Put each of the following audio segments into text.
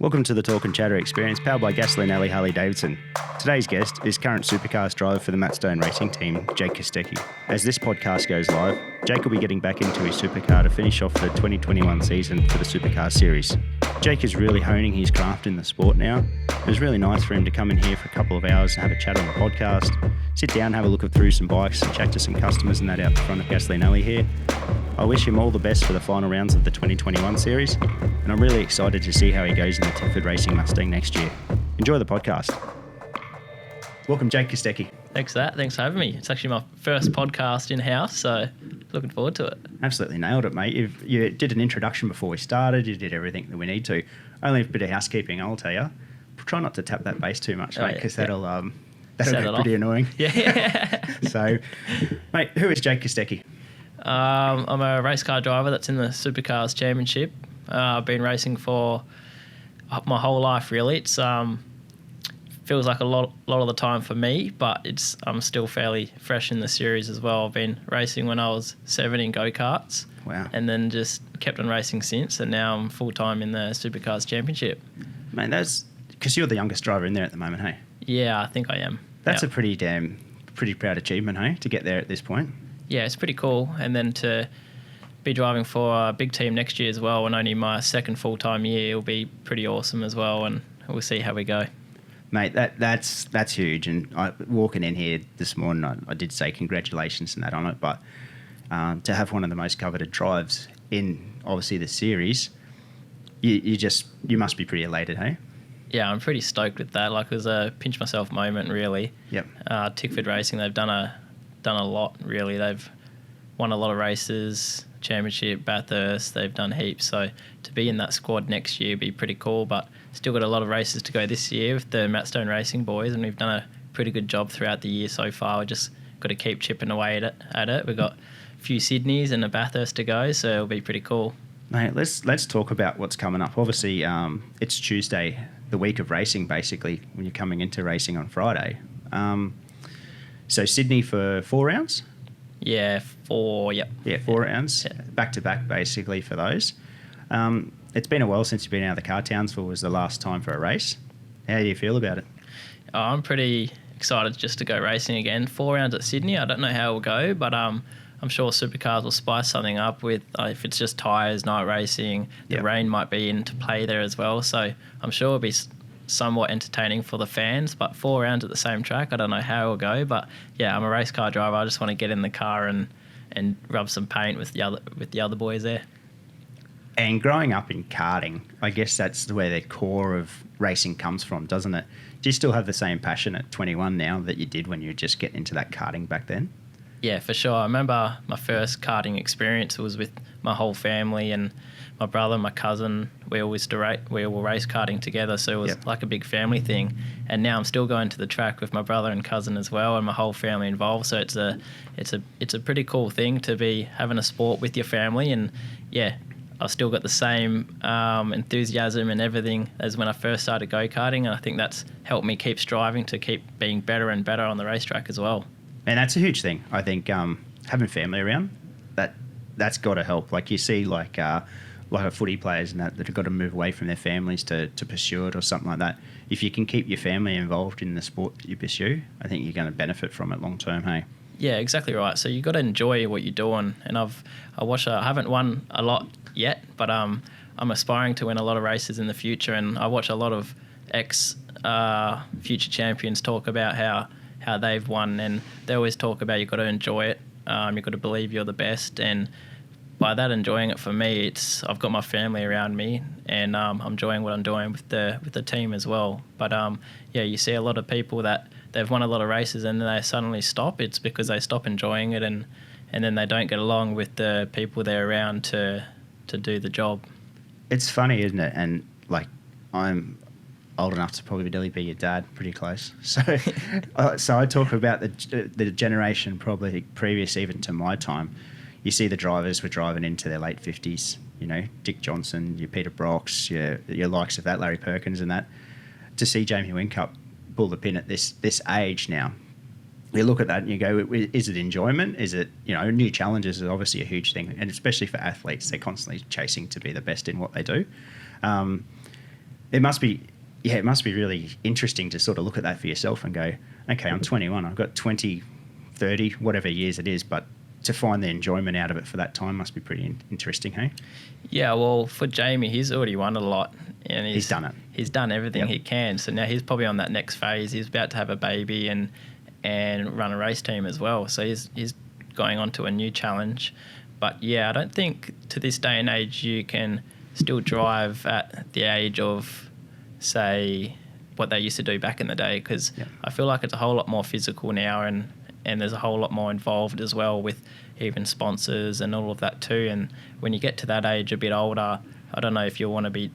Welcome to the Talk and Chatter experience powered by Gasoline Alley Harley Davidson. Today's guest is current Supercars driver for the Matt Stone Racing team, Jake Kostecki. As this podcast goes live, Jake will be getting back into his supercar to finish off the 2021 season for the Supercars series. Jake is really honing his craft in the sport now. It was really nice for him to come in here for a couple of hours and have a chat on the podcast, sit down, have a look through some bikes and chat to some customers and that out the front of Gasoline Alley here. I wish him all the best for the final rounds of the 2021 series, and I'm really excited to see how he goes in the Tickford Racing Mustang next year. Enjoy the podcast. Welcome, Jake Kostecki. Thanks for that. Thanks for having me. It's actually my first podcast in-house, so looking forward to it. Absolutely nailed it, mate. You did an introduction before we started. You did everything that we need to. Only a bit of housekeeping, I'll tell you. Try not to tap that bass too much, mate, because that'll be pretty annoying. Yeah. So, mate, who is Jake Kostecki? I'm a race car driver that's in the Supercars Championship. I've been racing for my whole life, really. It's feels like a lot of the time for me, but I'm still fairly fresh in the series as well. I've been racing when I was 7 in go-karts. Wow. And then just kept on racing since, and now I'm full-time in the Supercars Championship. Mate, that's because you're the youngest driver in there at the moment, hey? Yeah, I think I am. That's a pretty proud achievement, hey, to get there at this point. Yeah, it's pretty cool. And then to be driving for a big team next year as well, and only my second full-time year, will be pretty awesome as well, and we'll see how we go. Mate, that's huge. And walking in here this morning, I did say congratulations and that on it, but to have one of the most coveted drives in, obviously, the series, you must be pretty elated, hey? Yeah, I'm pretty stoked with that. Like, it was a pinch myself moment, really. Yep. Tickford Racing, they've done a lot, really. They've won a lot of races, championship, Bathurst, they've done heaps. So to be in that squad next year would be pretty cool, but still got a lot of races to go this year with the Matt Stone Racing boys, and we've done a pretty good job throughout the year so far. We just got to keep chipping away at it. We've got a few Sydneys and a Bathurst to go, so it'll be pretty cool. Mate, let's talk about what's coming up. Obviously, it's Tuesday, the week of racing, basically, when you're coming into racing on Friday. So Sydney for 4 rounds? Yeah, 4, yep. Yeah, 4 rounds, back-to-back, basically, for those. It's been a while since you've been out of the car. Townsville was the last time for a race. How do you feel about it? I'm pretty excited just to go racing again. 4 rounds at Sydney, I don't know how it will go, but I'm sure Supercars will spice something up with, if it's just tyres, night racing, the rain might be into play there as well. So I'm sure it'll be somewhat entertaining for the fans, but 4 rounds at the same track, I don't know how it'll go. But yeah, I'm a race car driver. I just want to get in the car and rub some paint with the other boys there. And growing up in karting, I guess that's where the core of racing comes from, doesn't it? Do you still have the same passion at 21 now that you did when you were just getting into that karting back then? Yeah, for sure. I remember my first karting experience was with my whole family and my brother, my cousin. We all race karting together, so it was like a big family thing. And now I'm still going to the track with my brother and cousin as well, and my whole family involved. So it's a pretty cool thing to be having a sport with your family. And yeah, I've still got the same enthusiasm and everything as when I first started go-karting, and I think that's helped me keep striving to keep being better and better on the racetrack as well. And that's a huge thing. I think having family around, that's got to help. Like you see like a lot of footy players and that have got to move away from their families to pursue it or something like that. If you can keep your family involved in the sport that you pursue, I think you're going to benefit from it long term, hey? Yeah, exactly right. So you've got to enjoy what you're doing. And I haven't won a lot yet, but I'm aspiring to win a lot of races in the future. And I watch a lot of future champions talk about how they've won, and they always talk about you've got to enjoy it. You've got to believe you're the best, and by that enjoying it for me, I've got my family around me, and I'm enjoying what I'm doing with the team as well. But you see a lot of people that they've won a lot of races and then they suddenly stop. It's because they stop enjoying it, and then they don't get along with the people they're around to do the job. It's funny, isn't it? And like I'm old enough to probably be your dad, pretty close. So I talk about the generation probably previous even to my time. You see the drivers were driving into their late 50s, you know, Dick Johnson, your Peter Brocks, your likes of that, Larry Perkins and that. To see Jamie Whincup pull the pin at this age now, you look at that and you go, is it enjoyment? Is it, new challenges is obviously a huge thing. And especially for athletes, they're constantly chasing to be the best in what they do. It must be really interesting to sort of look at that for yourself and go, okay, I'm 21, I've got 20, 30, whatever years it is, but to find the enjoyment out of it for that time must be pretty interesting, hey? Yeah, well, for Jamie, he's already won a lot. And he's done it. He's done everything he can. So now he's probably on that next phase. He's about to have a baby and run a race team as well. So he's going on to a new challenge. But, yeah, I don't think to this day and age you can still drive at the age of, say, what they used to do back in the day, because I feel like it's a whole lot more physical now and there's a whole lot more involved as well with even sponsors and all of that too. And when you get to that age, a bit older, I don't know if you want to be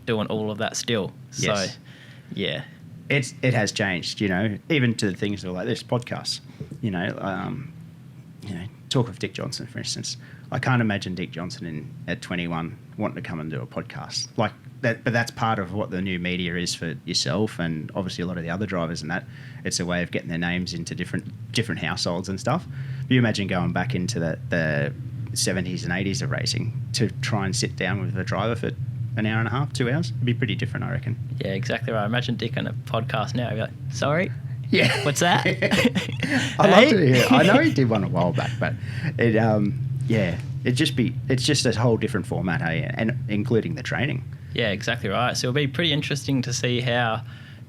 doing all of that still. Yes. So, yeah. It has changed, even to the things that are like this, podcasts. Talk of Dick Johnson, for instance. I can't imagine Dick Johnson at 21 wanting to come and do a podcast like that. But that's part of what the new media is for yourself, and obviously a lot of the other drivers. And that it's a way of getting their names into different households and stuff. But you imagine going back into the 70s and 80s of racing to try and sit down with a driver for an hour and a half, 2 hours. It'd be pretty different, I reckon. Yeah, exactly right. Imagine Dick on a podcast now. He'd be like, sorry. Yeah. What's that? I love to hear. I know he did one a while back, but it's just a whole different format, hey, and including the training. Yeah, exactly right. So it'll be pretty interesting to see how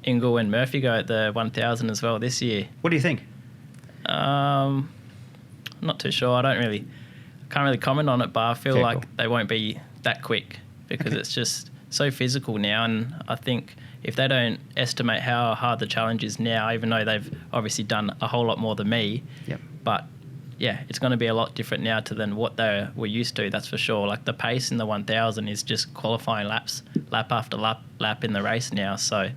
Ingle and Murphy go at the 1000 as well this year. What do you think? I'm not too sure. Can't really comment on it, but I feel like they won't be that quick because it's just so physical now. And I think if they don't estimate how hard the challenge is now, even though they've obviously done a whole lot more than me, but yeah, it's going to be a lot different now than what they were used to, that's for sure. Like the pace in the 1000 is just qualifying laps, lap after lap in the race now. So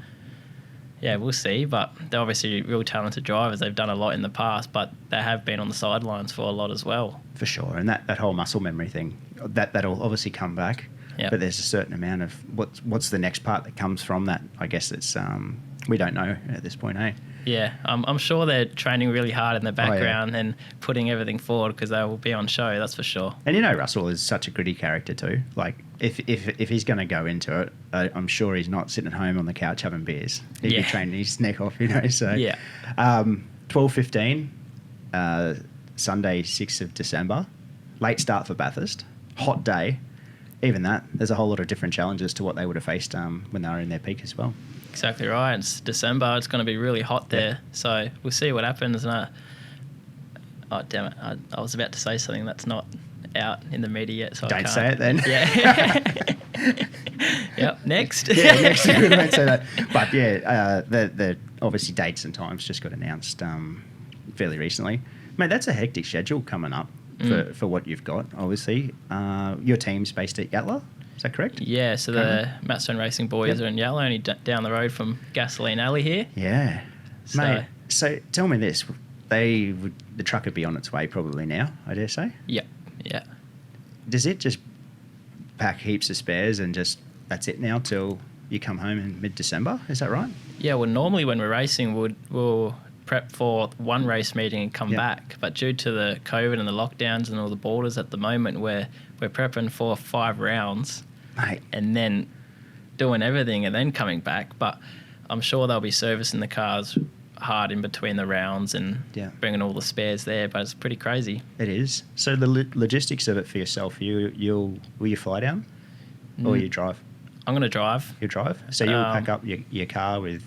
yeah, we'll see. But they're obviously real talented drivers. They've done a lot in the past, but they have been on the sidelines for a lot as well. For sure. And that whole muscle memory thing, that'll obviously come back. Yep. But there's a certain amount of what's the next part that comes from that. I guess it's we don't know at this point, eh? Yeah, I'm sure they're training really hard in the background and putting everything forward because they will be on show, that's for sure. And Russell is such a gritty character too. Like if he's going to go into it, I'm sure he's not sitting at home on the couch having beers. He'd be training his neck off, So 12:15, Sunday 6th of December, late start for Bathurst, hot day. Even that, there's a whole lot of different challenges to what they would have faced when they were in their peak as well. Exactly right. It's December. It's going to be really hot there. So we'll see what happens. And oh, damn it. I was about to say something that's not out in the media yet. So Don't I can't. say it then. Yeah. Yep. Next. Next. We won't say that. But the obviously dates and times just got announced fairly recently. Mate, that's a hectic schedule coming up for what you've got, obviously. Your team's based at Yatala. Is that correct? Yeah, so the Mattstone Racing boys are in Yatala, only down the road from Gasoline Alley here. Yeah. Mate, so tell me this. The truck would be on its way probably now, I dare say? Yep, yeah. Does it just pack heaps of spares and just that's it now till you come home in mid-December? Is that right? Yeah, well, normally when we're racing, we'll prep for one race meeting and come back. But due to the COVID and the lockdowns and all the borders at the moment, we're prepping for 5 rounds. Mate. And then doing everything and then coming back. But I'm sure they'll be servicing the cars hard in between the rounds and bringing all the spares there. But it's pretty crazy. It is. So the logistics of it for yourself, will you fly down or you drive? I'm going to drive. You drive? So you'll pack up your car with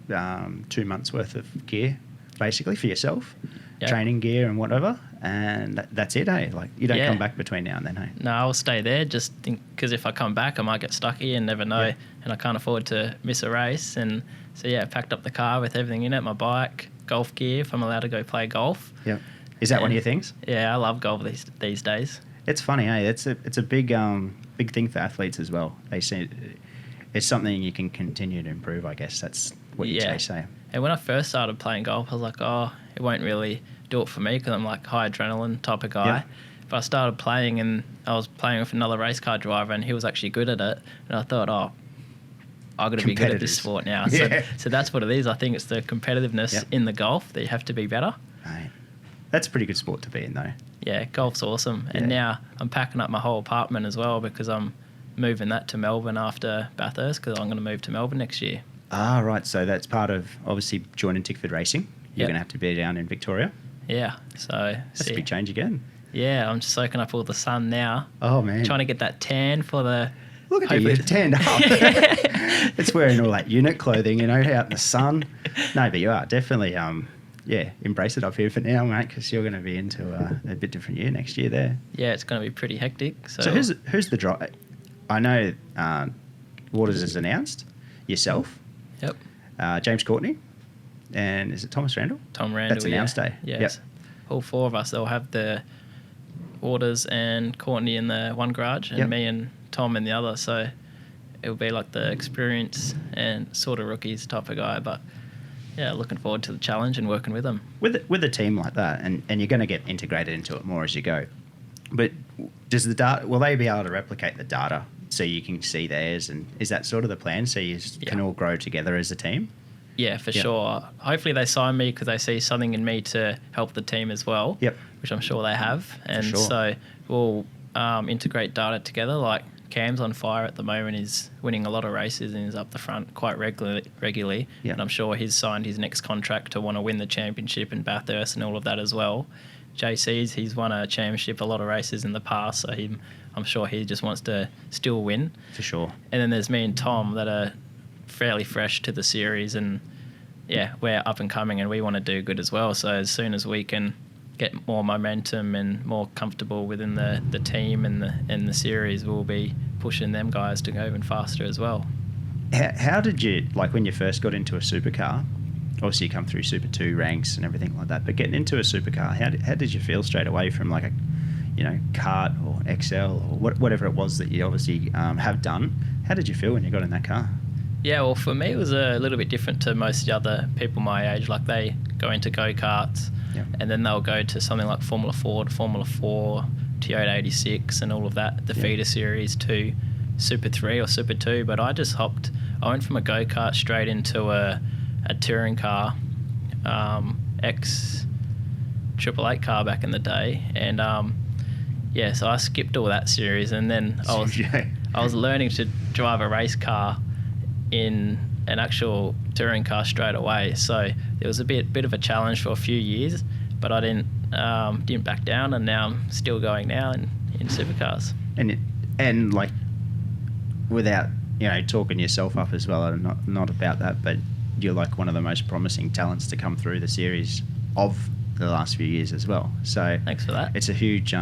2 months worth of gear, basically, for yourself, training gear and whatever, and that's it, eh? Like, you don't come back between now and then, eh? No, I'll stay there, just because if I come back, I might get stuck here and never know, and I can't afford to miss a race. And so, packed up the car with everything in it, my bike, golf gear, if I'm allowed to go play golf. Yep. Is that one of your things? Yeah, I love golf these days. It's funny, eh? It's a big thing for athletes as well. They see it's something you can continue to improve, I guess. That's what you say. And when I first started playing golf, I was like, it won't really do it for me because I'm like high adrenaline type of guy. Yep. But I started playing and I was playing with another race car driver and he was actually good at it. And I thought, I've got to be good at this sport now. So that's what it is. I think it's the competitiveness in the golf that you have to be better. Right. That's a pretty good sport to be in, though. Yeah, golf's awesome. And now I'm packing up my whole apartment as well because I'm moving that to Melbourne after Bathurst because I'm going to move to Melbourne next year. Ah, right. So that's part of obviously joining Tickford Racing. You're going to have to be down in Victoria. Yeah. So that's a big change again. Yeah, I'm just soaking up all the sun now. Oh, man. Trying to get that tan for the... Look at you, you're tanned up. It's wearing all that unit clothing, out in the sun. No, but you are definitely, embrace it up here for now, mate, because you're going to be into a bit different year next year there. Yeah, it's going to be pretty hectic. So who's the driver? I know Waters has announced, yourself. Yep. James Courtney, and is it Thomas Randall? Tom Randall, that's announced, eh? Yes. Yep. All four of us, they'll have the Waters and Courtney in the one garage and me and Tom in the other. So it'll be like the experience and sort of rookies type of guy. But yeah, looking forward to the challenge and working with them. With a team like that, and you're going to get integrated into it more as you go. But does the data? Will they be able to replicate the data so you can see theirs? And is that sort of the plan? So you can all grow together as a team? Yeah, for sure. Hopefully they sign me because they see something in me to help the team as well. Yep. Which I'm sure they have. And so we'll integrate data together. Like Cam's on fire at the moment. He's winning a lot of races and is up the front quite regularly. Yep. And I'm sure he's signed his next contract to want to win the championship in Bathurst and all of that as well. he's won a championship, a lot of races in the past, so I'm sure he just wants to still win. For sure. And then there's me and Tom that are fairly fresh to the series, and yeah, we're up and coming and we want to do good as well. So as soon as we can get more momentum and more comfortable within the team and the series, we'll be pushing them guys to go even faster as well. How did you, like when you first got into a supercar, obviously you come through Super 2 ranks and everything like that, but getting into a supercar, how did you feel straight away from like a kart or XL or whatever it was that you obviously have done? How did you feel when you got in that car? Yeah, well, for me, it was a little bit different to most of the other people my age. Like, they go into go-karts, and then they'll go to something like Formula Ford, Formula 4, Toyota 86, and all of that, the feeder series, to Super 3 or Super 2. But I went from a go-kart straight into a touring car, X888 car back in the day. And, so I skipped all that series, and then I was learning to drive a race car in an actual touring car straight away. So it was a bit of a challenge for a few years, but I didn't back down, and now I'm still going now in supercars. And like, without talking yourself up as well, not about that, but you're like one of the most promising talents to come through the series of the last few years as well. So thanks for that. It's a huge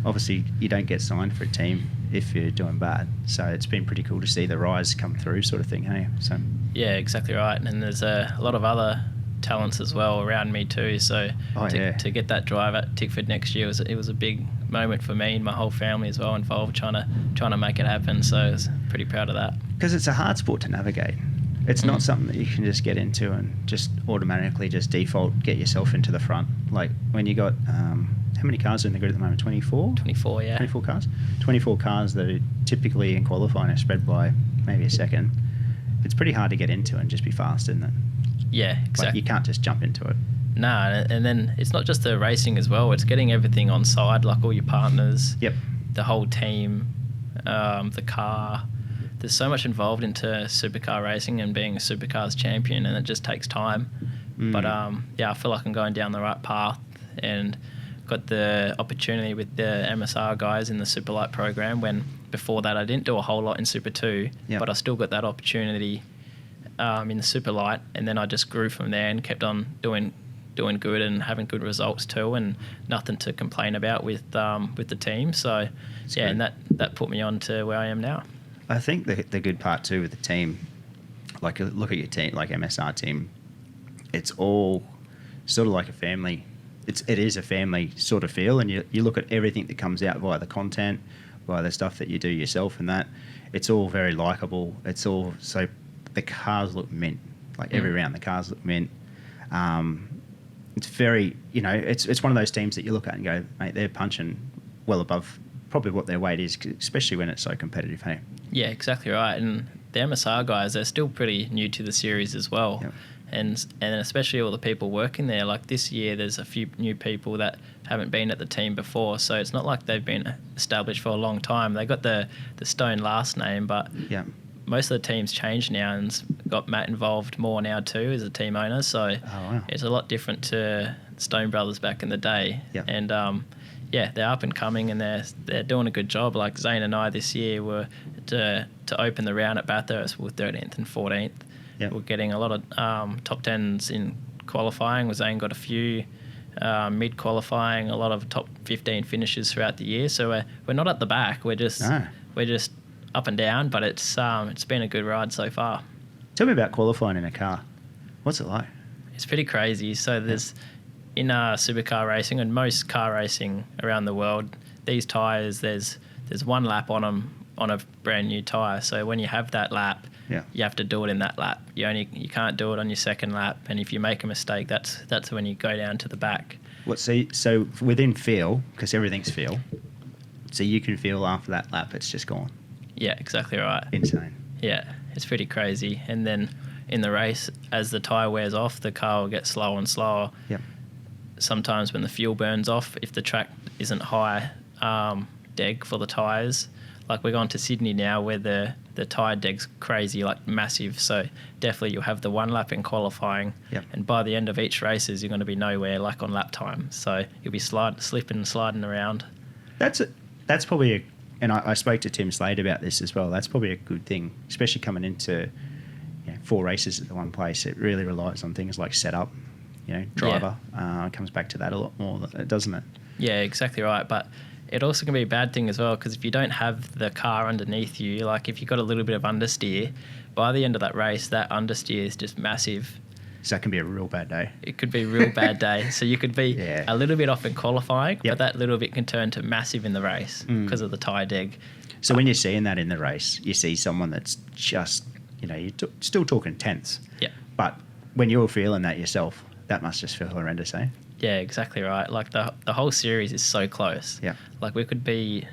obviously you don't get signed for a team if you're doing bad. So it's been pretty cool to see the rise come through, sort of thing, hey? So yeah, exactly right. And there's a lot of other talents as well around me too. So to get that drive at Tickford next year, it was a big moment for me and my whole family as well involved, trying to make it happen. So I was pretty proud of that. Because it's a hard sport to navigate. It's not something that you can just get into and just automatically just default get yourself into the front. Like when you got how many cars are in the grid at the moment? 24? 24, yeah. 24 cars? 24 cars that are typically in qualifying are spread by maybe a second. It's pretty hard to get into and just be fast, isn't it? Yeah, exactly. Like you can't just jump into it. No, and then it's not just the racing as well. It's getting everything on side, like all your partners, the whole team, the car. There's so much involved into supercar racing and being a supercars champion, and it just takes time. But I feel like I'm going down the right path, and got the opportunity with the MSR guys in the Superlight program, when before that I didn't do a whole lot in Super 2, but I still got that opportunity in the Superlight, and then I just grew from there and kept on doing good and having good results too, and nothing to complain about with the team. So and that put me on to where I am now. I think the good part too with the team, like look at your team, like MSR team, it's all sort of like a family. It is a family sort of feel, and you look at everything that comes out via the content, via the stuff that you do yourself, and that it's all very likable. It's all so the cars look mint, like every round the cars look mint. It's very it's one of those teams that you look at and go, mate, they're punching well above probably what their weight is, especially when it's so competitive. Hey. Yeah, exactly right. And the MSR guys, they're still pretty new to the series as well. and especially all the people working there. Like this year, there's a few new people that haven't been at the team before, so it's not like they've been established for a long time. They got the Stone last name, but most of the team's changed now and got Matt involved more now too as a team owner. So it's a lot different to Stone Brothers back in the day. And they're up and coming, and they're doing a good job. Like Zane and I this year were to open the round at Bathurst. We're 13th and 14th. We're getting a lot of top 10s in qualifying. Zane got a few mid qualifying, a lot of top 15 finishes throughout the year. So we're not at the back. We're just up and down, but it's been a good ride so far. Tell me about qualifying in a car. What's it like? It's pretty crazy. So there's in supercar racing and most car racing around the world, these tyres, there's one lap on them on a brand new tyre. So when you have that lap, you have to do it in that lap. You can't do it on your second lap, and if you make a mistake, that's when you go down to the back. So within feel, because everything's feel, so you can feel after that lap it's just gone. Yeah, exactly right. Insane. Yeah, it's pretty crazy. And then in the race, as the tyre wears off, the car will get slower and slower. Yep. Sometimes when the fuel burns off, if the track isn't high deg for the tyres, like we're going to Sydney now where the tyre deg's crazy, like massive. So definitely you'll have the one lap in qualifying, and by the end of each races, you're going to be nowhere like on lap time. So you'll be slipping and sliding around. That's probably and I spoke to Tim Slade about this as well. That's probably a good thing, especially coming into 4 races at the one place. It really relies on things like setup, driver. It comes back to that a lot more, doesn't it? Yeah, exactly right. But it also can be a bad thing as well, because if you don't have the car underneath you, like if you've got a little bit of understeer, by the end of that race, that understeer is just massive. So that can be a real bad day. It could be a real bad day. So you could be a little bit off in qualifying, but that little bit can turn to massive in the race because of the tyre deg. So when you're seeing that in the race, you see someone that's just, you're still talking tenths. Yeah. But when you're feeling that yourself, that must just feel horrendous, eh? Yeah, exactly right. Like the whole series is so close. Yeah. Like we could be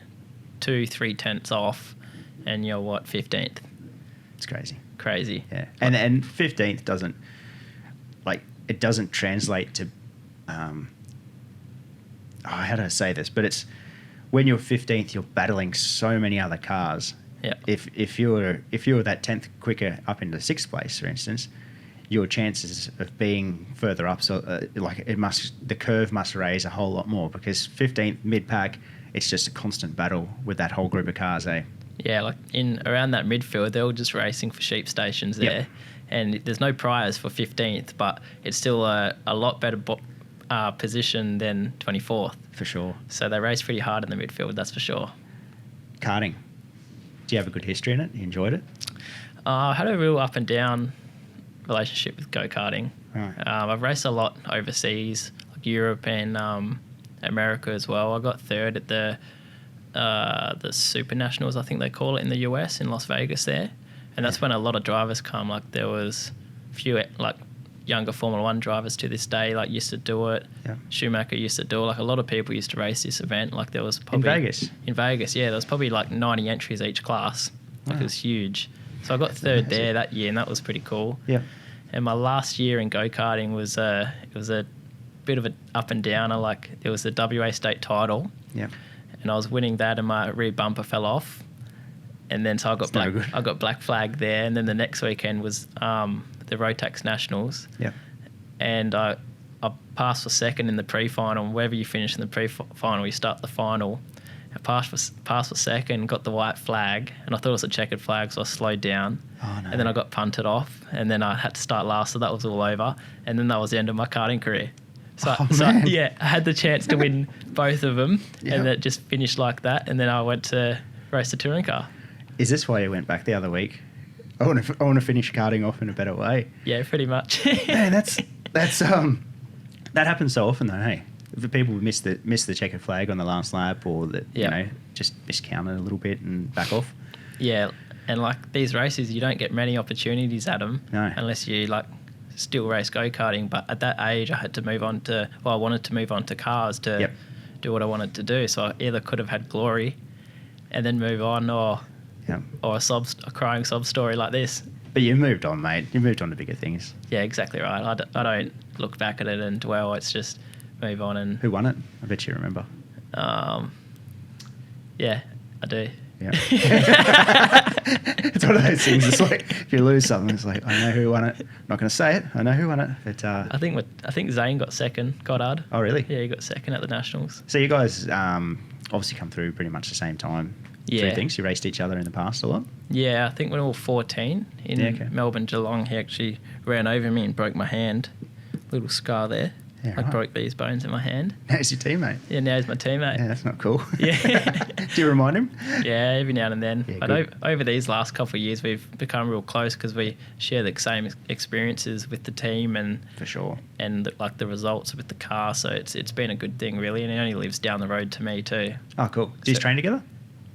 2-3 tenths off, and you're 15th. It's crazy. Crazy. Yeah. And 15th doesn't translate to how do I say this? But it's when you're 15th, you're battling so many other cars. Yeah. If you're that 10th quicker up into 6th place, for instance, your chances of being further up, so the curve must raise a whole lot more, because 15th mid-pack, it's just a constant battle with that whole group of cars, eh? Yeah, like around that midfield, they're all just racing for sheep stations there. Yep. And there's no prize for 15th, but it's still a lot better position than 24th. For sure. So they race pretty hard in the midfield, that's for sure. Karting. Do you have a good history in it? You enjoyed it? I had a real up and down relationship with go-karting. Right. I've raced a lot overseas, like Europe and America as well. I got third at the Super Nationals, I think they call it, in the US, in Las Vegas there. And that's when a lot of drivers come. Like there was a few younger Formula 1 drivers to this day used to do it. Yeah. Schumacher used to do it. Like a lot of people used to race this event. Like there was probably... In Vegas, yeah. There was probably 90 entries each class. It was huge. So I got third there that year, and that was pretty cool. Yeah. And my last year in go-karting was a bit of an up and downer. Like there was the WA state title. Yeah. And I was winning that, and my rear bumper fell off. And then so I got black flag there, and then the next weekend was the Rotax Nationals. Yeah. And I passed for second in the pre-final. Wherever you finish in the pre-final, you start the final. I passed for second, got the white flag, and I thought it was a checkered flag, so I slowed down. Oh, no. And then I got punted off, and then I had to start last, so that was all over. And then that was the end of my karting career. So I had the chance to win both of them, and it just finished like that. And then I went to race the touring car. Is this why you went back the other week? I want to finish karting off in a better way. Yeah, pretty much. Man, that happens so often though. Hey, if people miss the checkered flag on the last lap, or that just miscount it a little bit and back off. Yeah, and like these races, you don't get many opportunities at them unless you still race go-karting. But at that age, I wanted to move on to cars to do what I wanted to do. So I either could have had glory and then move on, or a crying sob story like this. But you moved on, mate. You moved on to bigger things. Yeah, exactly right. I don't look back at it and dwell. It's just move on. And who won it? I bet you remember. Yeah, I do. Yeah. It's one of those things. It's like if you lose something, it's like I know who won it. I'm not going to say it. I know who won it. But I think Zane got second. Goddard. Oh really? Yeah, he got second at the Nationals. So you guys obviously come through pretty much the same time. Yeah. Through things. You raced each other in the past a lot. Yeah, I think when we were 14 in Melbourne Geelong, he actually ran over me and broke my hand. Little scar there. Yeah, right. broke these bones in my hand. Now's your teammate. Yeah, now he's my teammate. Yeah, that's not cool. Yeah. Do you remind him? Yeah, every now and then. Yeah, but over these last couple of years, we've become real close because we share the same experiences with the team and for sure, and the results with the car. So it's been a good thing really, and he only lives down the road to me too. Oh, cool. Do you train together?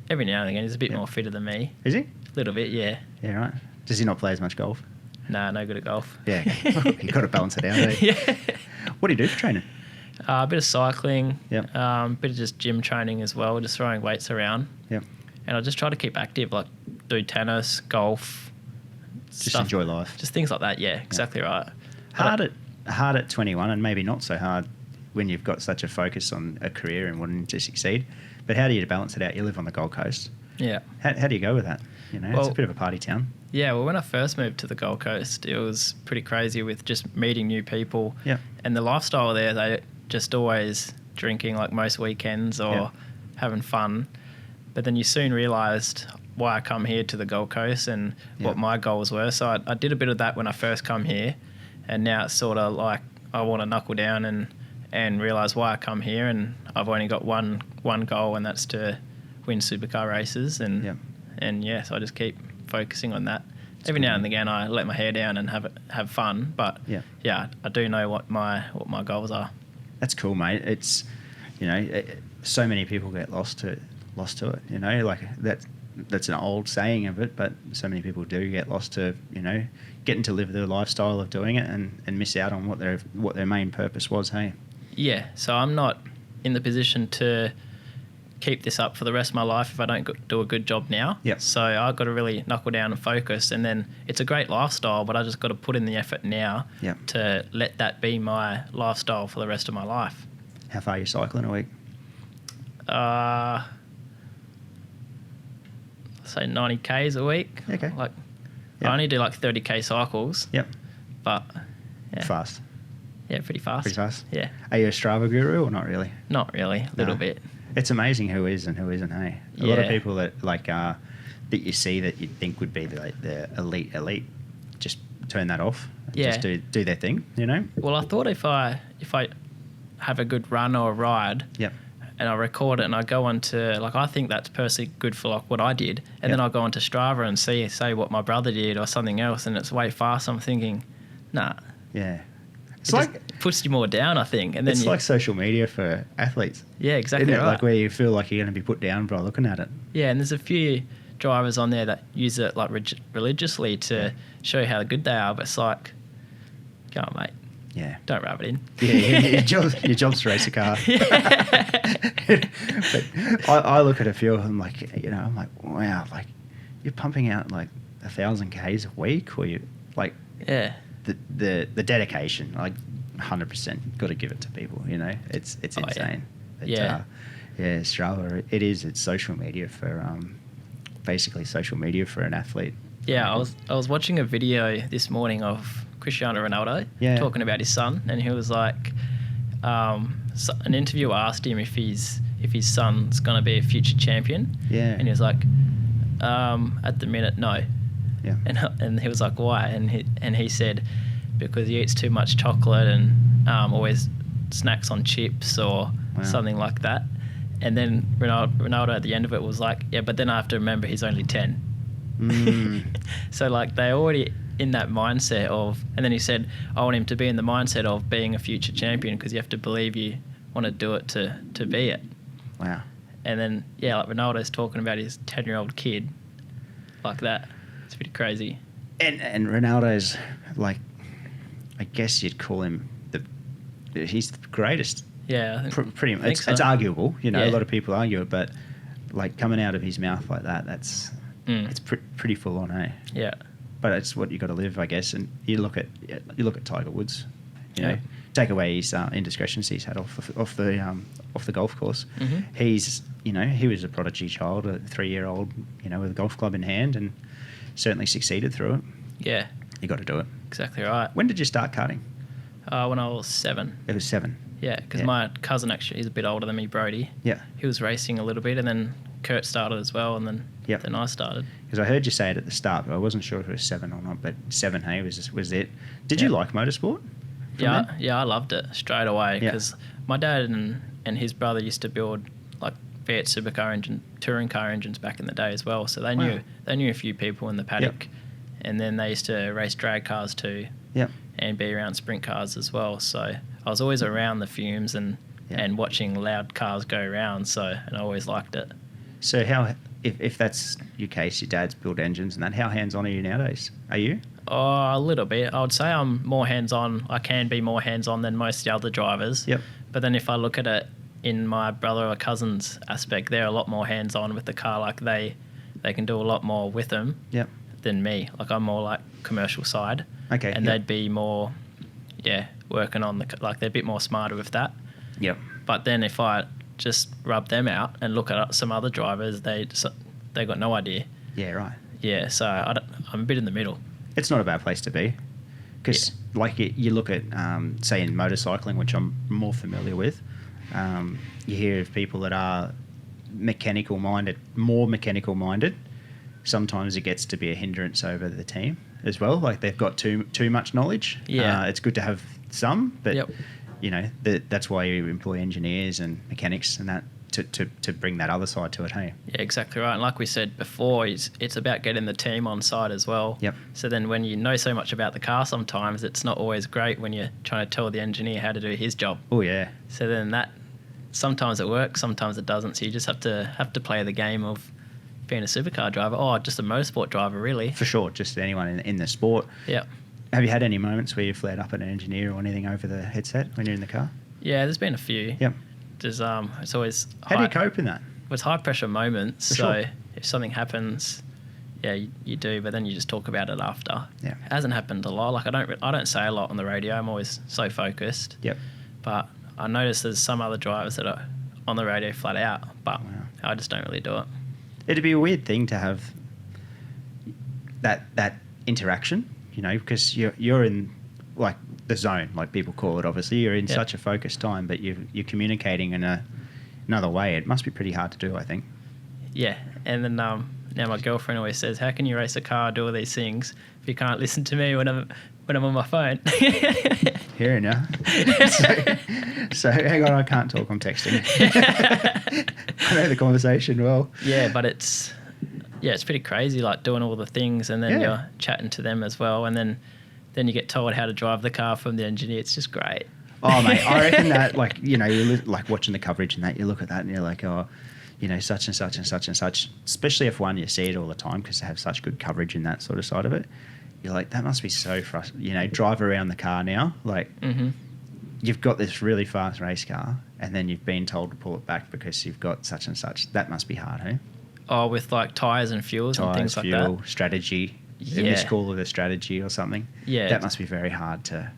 Every now and again, he's a bit more fitter than me. Is he? A little bit, yeah. Yeah, right. Does he not play as much golf? Nah, no good at golf. Yeah, you got to balance it out. Eh? Yeah. What do you do for training? A bit of cycling. Yep. Bit of just gym training as well, just throwing weights around. Yep. And I just try to keep active, like do tennis, golf. Just stuff. enjoy life. Just things like that. Yeah, exactly right. Hard at 21, and maybe not so hard when you've got such a focus on a career and wanting to succeed. But how do you balance it out? You live on the Gold Coast. Yeah. How do you go with that? You know, it's a bit of a party town. Yeah, well, when I first moved to the Gold Coast, it was pretty crazy with just meeting new people. Yeah. And the lifestyle there, they just always drinking like most weekends or having fun. But then you soon realised why I come here to the Gold Coast and what my goals were. So I did a bit of that when I first come here, and now it's sort of like I want to knuckle down and realise why I come here, and I've only got one goal, and that's to win supercar races. And so I just keep focusing on that. Every now and again, I let my hair down and have fun, but I do know what my goals are. That's cool, mate. It's so many people get lost to it. You know, like that's an old saying of it, but so many people do get lost to getting to live their lifestyle of doing it and miss out on what their main purpose was. Hey. Yeah. So I'm not in the position to keep this up for the rest of my life if I don't do a good job now. Yep. So I've got to really knuckle down and focus, and then it's a great lifestyle, but I just got to put in the effort now to let that be my lifestyle for the rest of my life. How far are you cycling a week? Say 90 Ks a week. Okay. I only do like 30K cycles. Yep. But fast. Yeah, pretty fast. Pretty fast. Yeah. Are you a Strava guru or not really? Not really. A little bit. It's amazing who is and who isn't. Hey, a lot of people that that you see that you'd think would be the elite, just turn that off. Just do their thing. You know. Well, I thought if I have a good run or a ride. Yep. And I record it and I go on to, I think that's personally good for what I did. And then I'll go onto Strava and say what my brother did or something else, and it's way fast. I'm thinking, nah. Yeah. It's it puts you more down, I think. And then it's like social media for athletes. Yeah, exactly right. Like where you feel like you're going to be put down by looking at it. Yeah, and there's a few drivers on there that use it religiously to show how good they are, but it's like, go on, mate. Yeah. Don't rub it in. Yeah, your job's to race a car. But I look at a few of them I'm like, wow, you're pumping out 1,000 Ks a week, or you the dedication, 100% got to give it to people. It's insane. Yeah. Strava, it's social media for basically social media for an athlete. Yeah, I was watching a video this morning of Cristiano Ronaldo talking about his son, and he was like, an interviewer asked him if his son's going to be a future champion. Yeah. And he was like, at the minute, no. Yeah. And he was like, why? And he said, because he eats too much chocolate and always snacks on chips or something like that. And then Ronaldo at the end of it was like, yeah, but then I have to remember he's only 10. So they're already in that mindset of, and then he said, I want him to be in the mindset of being a future champion, because you have to believe you want to do it to be it. Wow. And then Ronaldo's talking about his 10-year-old kid like that. It's pretty crazy. And Ronaldo's I guess you'd call him he's the greatest. Yeah, pretty much. So. It's arguable, a lot of people argue it, but coming out of his mouth like that, that's it's pretty full on, eh? Yeah. but it's what you got to live, I guess. And you look at Tiger Woods, you know, take away his indiscretions he's had off the golf course. Mm-hmm. He was a prodigy child, a 3-year-old, with a golf club in hand, and certainly succeeded through it. Yeah. You got to do it. Exactly right. When did you start karting? When I was 7. It was 7. Yeah, because my cousin actually, he's a bit older than me, Brody. Yeah. He was racing a little bit, and then Kurt started as well, and then I started. Because I heard you say it at the start, but I wasn't sure if it was 7 or not. But 7, hey, was it? Did you like motorsport? Yeah, I loved it straight away because my dad and his brother used to build like V8 supercar touring car engines back in the day as well. So they knew a few people in the paddock, and then they used to race drag cars too. Yeah. And be around sprint cars as well. So I was always around the fumes and watching loud cars go around. And I always liked it. So if that's your case, your dad's built engines and that, how hands-on are you nowadays? Are you? Oh, a little bit. I would say I'm more hands-on. I can be more hands-on than most of the other drivers. Yep. But then if I look at it in my brother or cousin's aspect, they're a lot more hands-on with the car. Like they can do a lot more with them than me. Like I'm more like commercial side. Okay. And they'd be more, working on they're a bit more smarter with that. Yep. But then if I just rub them out and look at some other drivers, they got no idea. Yeah, right. Yeah, so I'm a bit in the middle. It's not a bad place to be, because like you look at, say in motorcycling, which I'm more familiar with, you hear of people that are more mechanical minded. Sometimes it gets to be a hindrance over the team as well. Like they've got too much knowledge. Yeah. It's good to have some, but that's why you employ engineers and mechanics and that to bring that other side to it, hey? Yeah, exactly right. And like we said before, it's about getting the team on side as well. Yep. So then when you know so much about the car, sometimes it's not always great when you're trying to tell the engineer how to do his job. Oh, yeah. So then sometimes it works, sometimes it doesn't. So you just have to play the game of being a supercar driver, or just a motorsport driver, really. For sure, just anyone in the sport. Yeah. Have you had any moments where you flared up at an engineer or anything over the headset when you're in the car? Yeah, there's been a few. Yep. There's it's always how do you cope in that? It's high pressure moments. For so sure. If something happens, you do, but then you just talk about it after. Yeah. It hasn't happened a lot. Like I don't say a lot on the radio. I'm always so focused. Yep. But I notice there's some other drivers that are on the radio flat out, but I just don't really do it. It'd be a weird thing to have that interaction, because you're in like the zone, like people call it. Obviously, you're in such a focused time, but you're communicating in another way. It must be pretty hard to do, I think. Yeah, and then now my girlfriend always says, "How can you race a car, do all these things if you can't listen to me when I'm on my phone?" Here now. So hang on, I can't talk. I'm texting. I know the conversation well. Yeah, but it's pretty crazy, like doing all the things, and then you're chatting to them as well, and then you get told how to drive the car from the engineer. It's just great. Oh, mate, I reckon that, you're like watching the coverage and that, you look at that and you're like, oh, such and such and such and such. Especially F1, you see it all the time because they have such good coverage in that sort of side of it. You're like, that must be so frustrating. Drive around the car now, like you've got this really fast race car and then you've been told to pull it back because you've got such and such. That must be hard, hey? Oh, with like tyres and fuels and things like that. Strategy. Yeah. Let's call it a strategy or something. Yeah. That must be very hard to,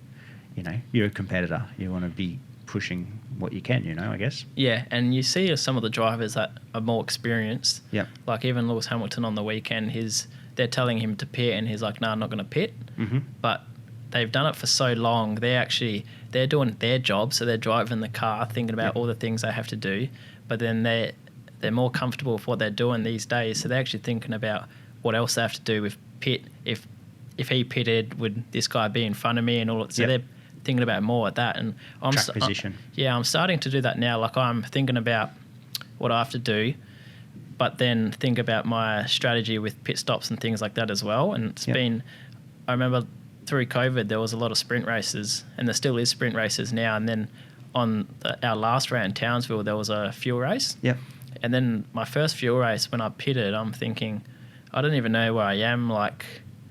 you're a competitor. You want to be pushing what you can, I guess. Yeah, and you see some of the drivers that are more experienced. Yeah. Like even Lewis Hamilton on the weekend, they're telling him to pit and he's like, no, I'm not going to pit. Mm-hmm. But they've done it for so long. They're doing their job, so they're driving the car, thinking about all the things they have to do. But then they're more comfortable with what they're doing these days, so they're actually thinking about what else they have to do with pit. If he pitted, would this guy be in front of me and all that? So they're thinking about more at that. And track position. I'm starting to do that now. Like I'm thinking about what I have to do, but then think about my strategy with pit stops and things like that as well. And it's been, I remember through COVID, there was a lot of sprint races, and there still is sprint races now. And then on our last round in Townsville, there was a fuel race. Yep. And then my first fuel race, when I pitted, I'm thinking, I don't even know where I am, like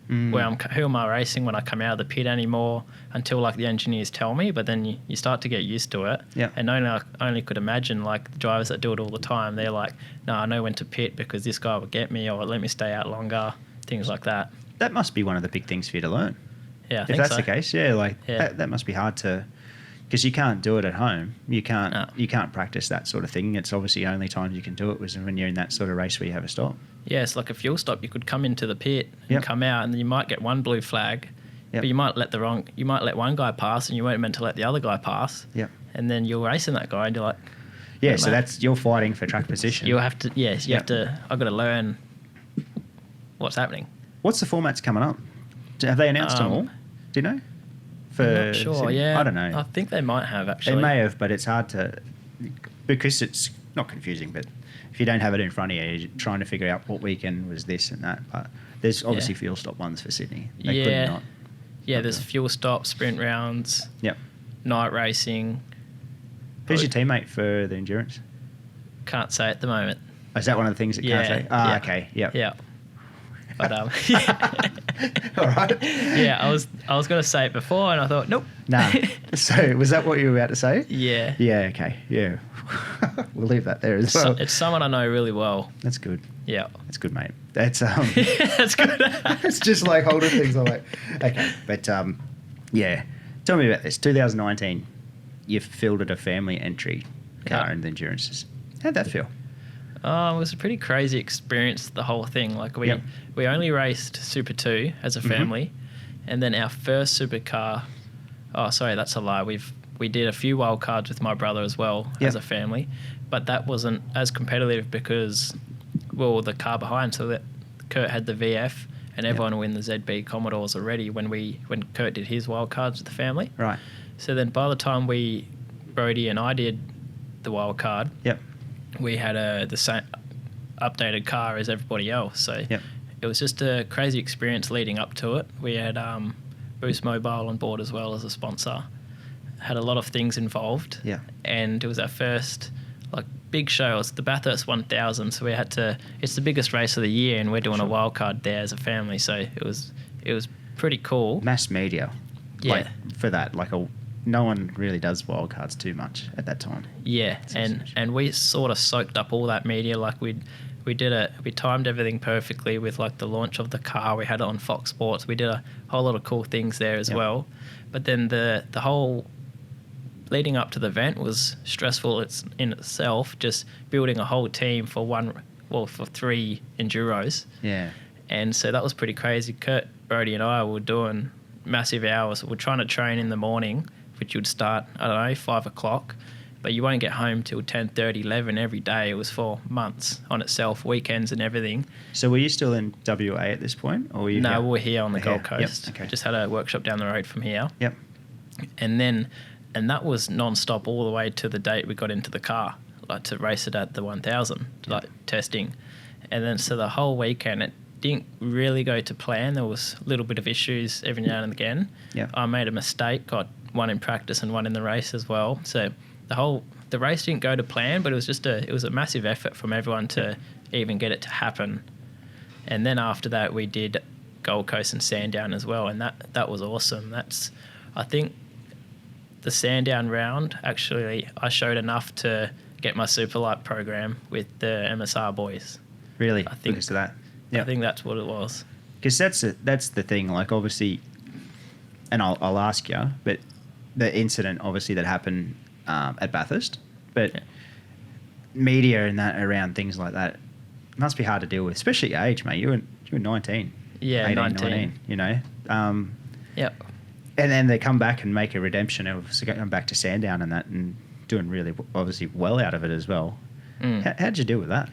who am I racing when I come out of the pit anymore, until like the engineers tell me. But then you start to get used to it. Yeah. And only could imagine like the drivers that do it all the time. They're like, no, I know when to pit because this guy will get me, or let me stay out longer, things like that. that must be one of the big things for you to learn. Yeah, I if think that's so. the case, that must be hard to, because you can't do it at home. You can't practice that sort of thing. It's obviously only times you can do it was when you're in that sort of race where you have a stop. Yeah, it's like a fuel stop. You could come into the pit and come out, and then you might get one blue flag, but you might let one guy pass, and you weren't meant to let the other guy pass. Yep. And then you're racing that guy, and you're like, yeah. So you're fighting for track position. You have to. Yes, you have to. I've got to learn what's happening. What's the formats coming up? Have they announced them all? Do you know? I'm not sure. Sydney? Yeah, I don't know. I think they might have actually. They may have, but it's hard to, because it's not confusing. But if you don't have it in front of you, you're trying to figure out what weekend was this and that. But there's obviously fuel stop ones for Sydney. They couldn't not. Yeah, there's fuel stop, sprint rounds. Yep. Night racing. Who's your teammate for the endurance? Can't say at the moment. Oh, is that one of the things that can't say? Okay. Yep. Yeah. But all right. Yeah, I was going to say it before, and I thought, nope. Nah. So was that what you were about to say? Yeah. Yeah. Okay. Yeah. We'll leave that there as well. It's someone I know really well. That's good. Yeah. That's good, mate. That's That's good. It's just like holding things. I'm like, okay, but yeah. Tell me about this. 2019, you fielded a family entry car in the endurances. How'd that feel? It was a pretty crazy experience, the whole thing. Like we only raced Super 2 as a family, and then our first supercar. Oh, sorry, that's a lie. We did a few wild cards with my brother as well as a family, but that wasn't as competitive because, well, the car behind. So that Kurt had the VF, and everyone were in the ZB Commodores already when Kurt did his wild cards with the family. Right. So then by the time Brody and I did the wild card. Yep. We had the same updated car as everybody else. So it was just a crazy experience leading up to it. We had Boost Mobile on board as well as a sponsor. Had a lot of things involved. Yeah. And it was our first big show. It's the Bathurst 1000. So we had to. It's the biggest race of the year, and we're doing a wild card there as a family. So it was pretty cool. Mass media. Yeah. For that, no one really does wildcards too much at that time. Yeah, and we sort of soaked up all that media. We timed everything perfectly with the launch of the car. We had it on Fox Sports. We did a whole lot of cool things there as well. But then the whole leading up to the event was stressful in itself. Just building a whole team for for 3 enduros. Yeah, and so that was pretty crazy. Kurt, Brody, and I were doing massive hours. We're trying to train in the morning, which would start, 5 o'clock, but you won't get home till 10:30, 11 every day. It was for months on itself, weekends and everything. So were you still in WA at this point? Or were you No, we're here on the Gold Coast. Yep. Okay. Just had a workshop down the road from here. Yep. And that was non-stop all the way to the date we got into the car, to race it at the 1000, testing. And then so the whole weekend, it didn't really go to plan. There was a little bit of issues every now and again. Yeah. I made a mistake, got one in practice and one in the race as well. So the race didn't go to plan, but it was just a massive effort from everyone to even get it to happen. And then after that, we did Gold Coast and Sandown as well, and that was awesome. I think the Sandown round, actually, I showed enough to get my Superlight program with the MSR boys. Really? I think because of that. Yep. I think that's what it was. Because that's the thing. Obviously, and I'll ask you, but the incident obviously that happened at Bathurst, but media and that around things like that must be hard to deal with, especially your age, mate. You were 19. Yeah, 18, 19. You know. Yep. And then they come back and make a redemption of going back to Sandown and that, and doing really obviously well out of it as well. How did you deal with that?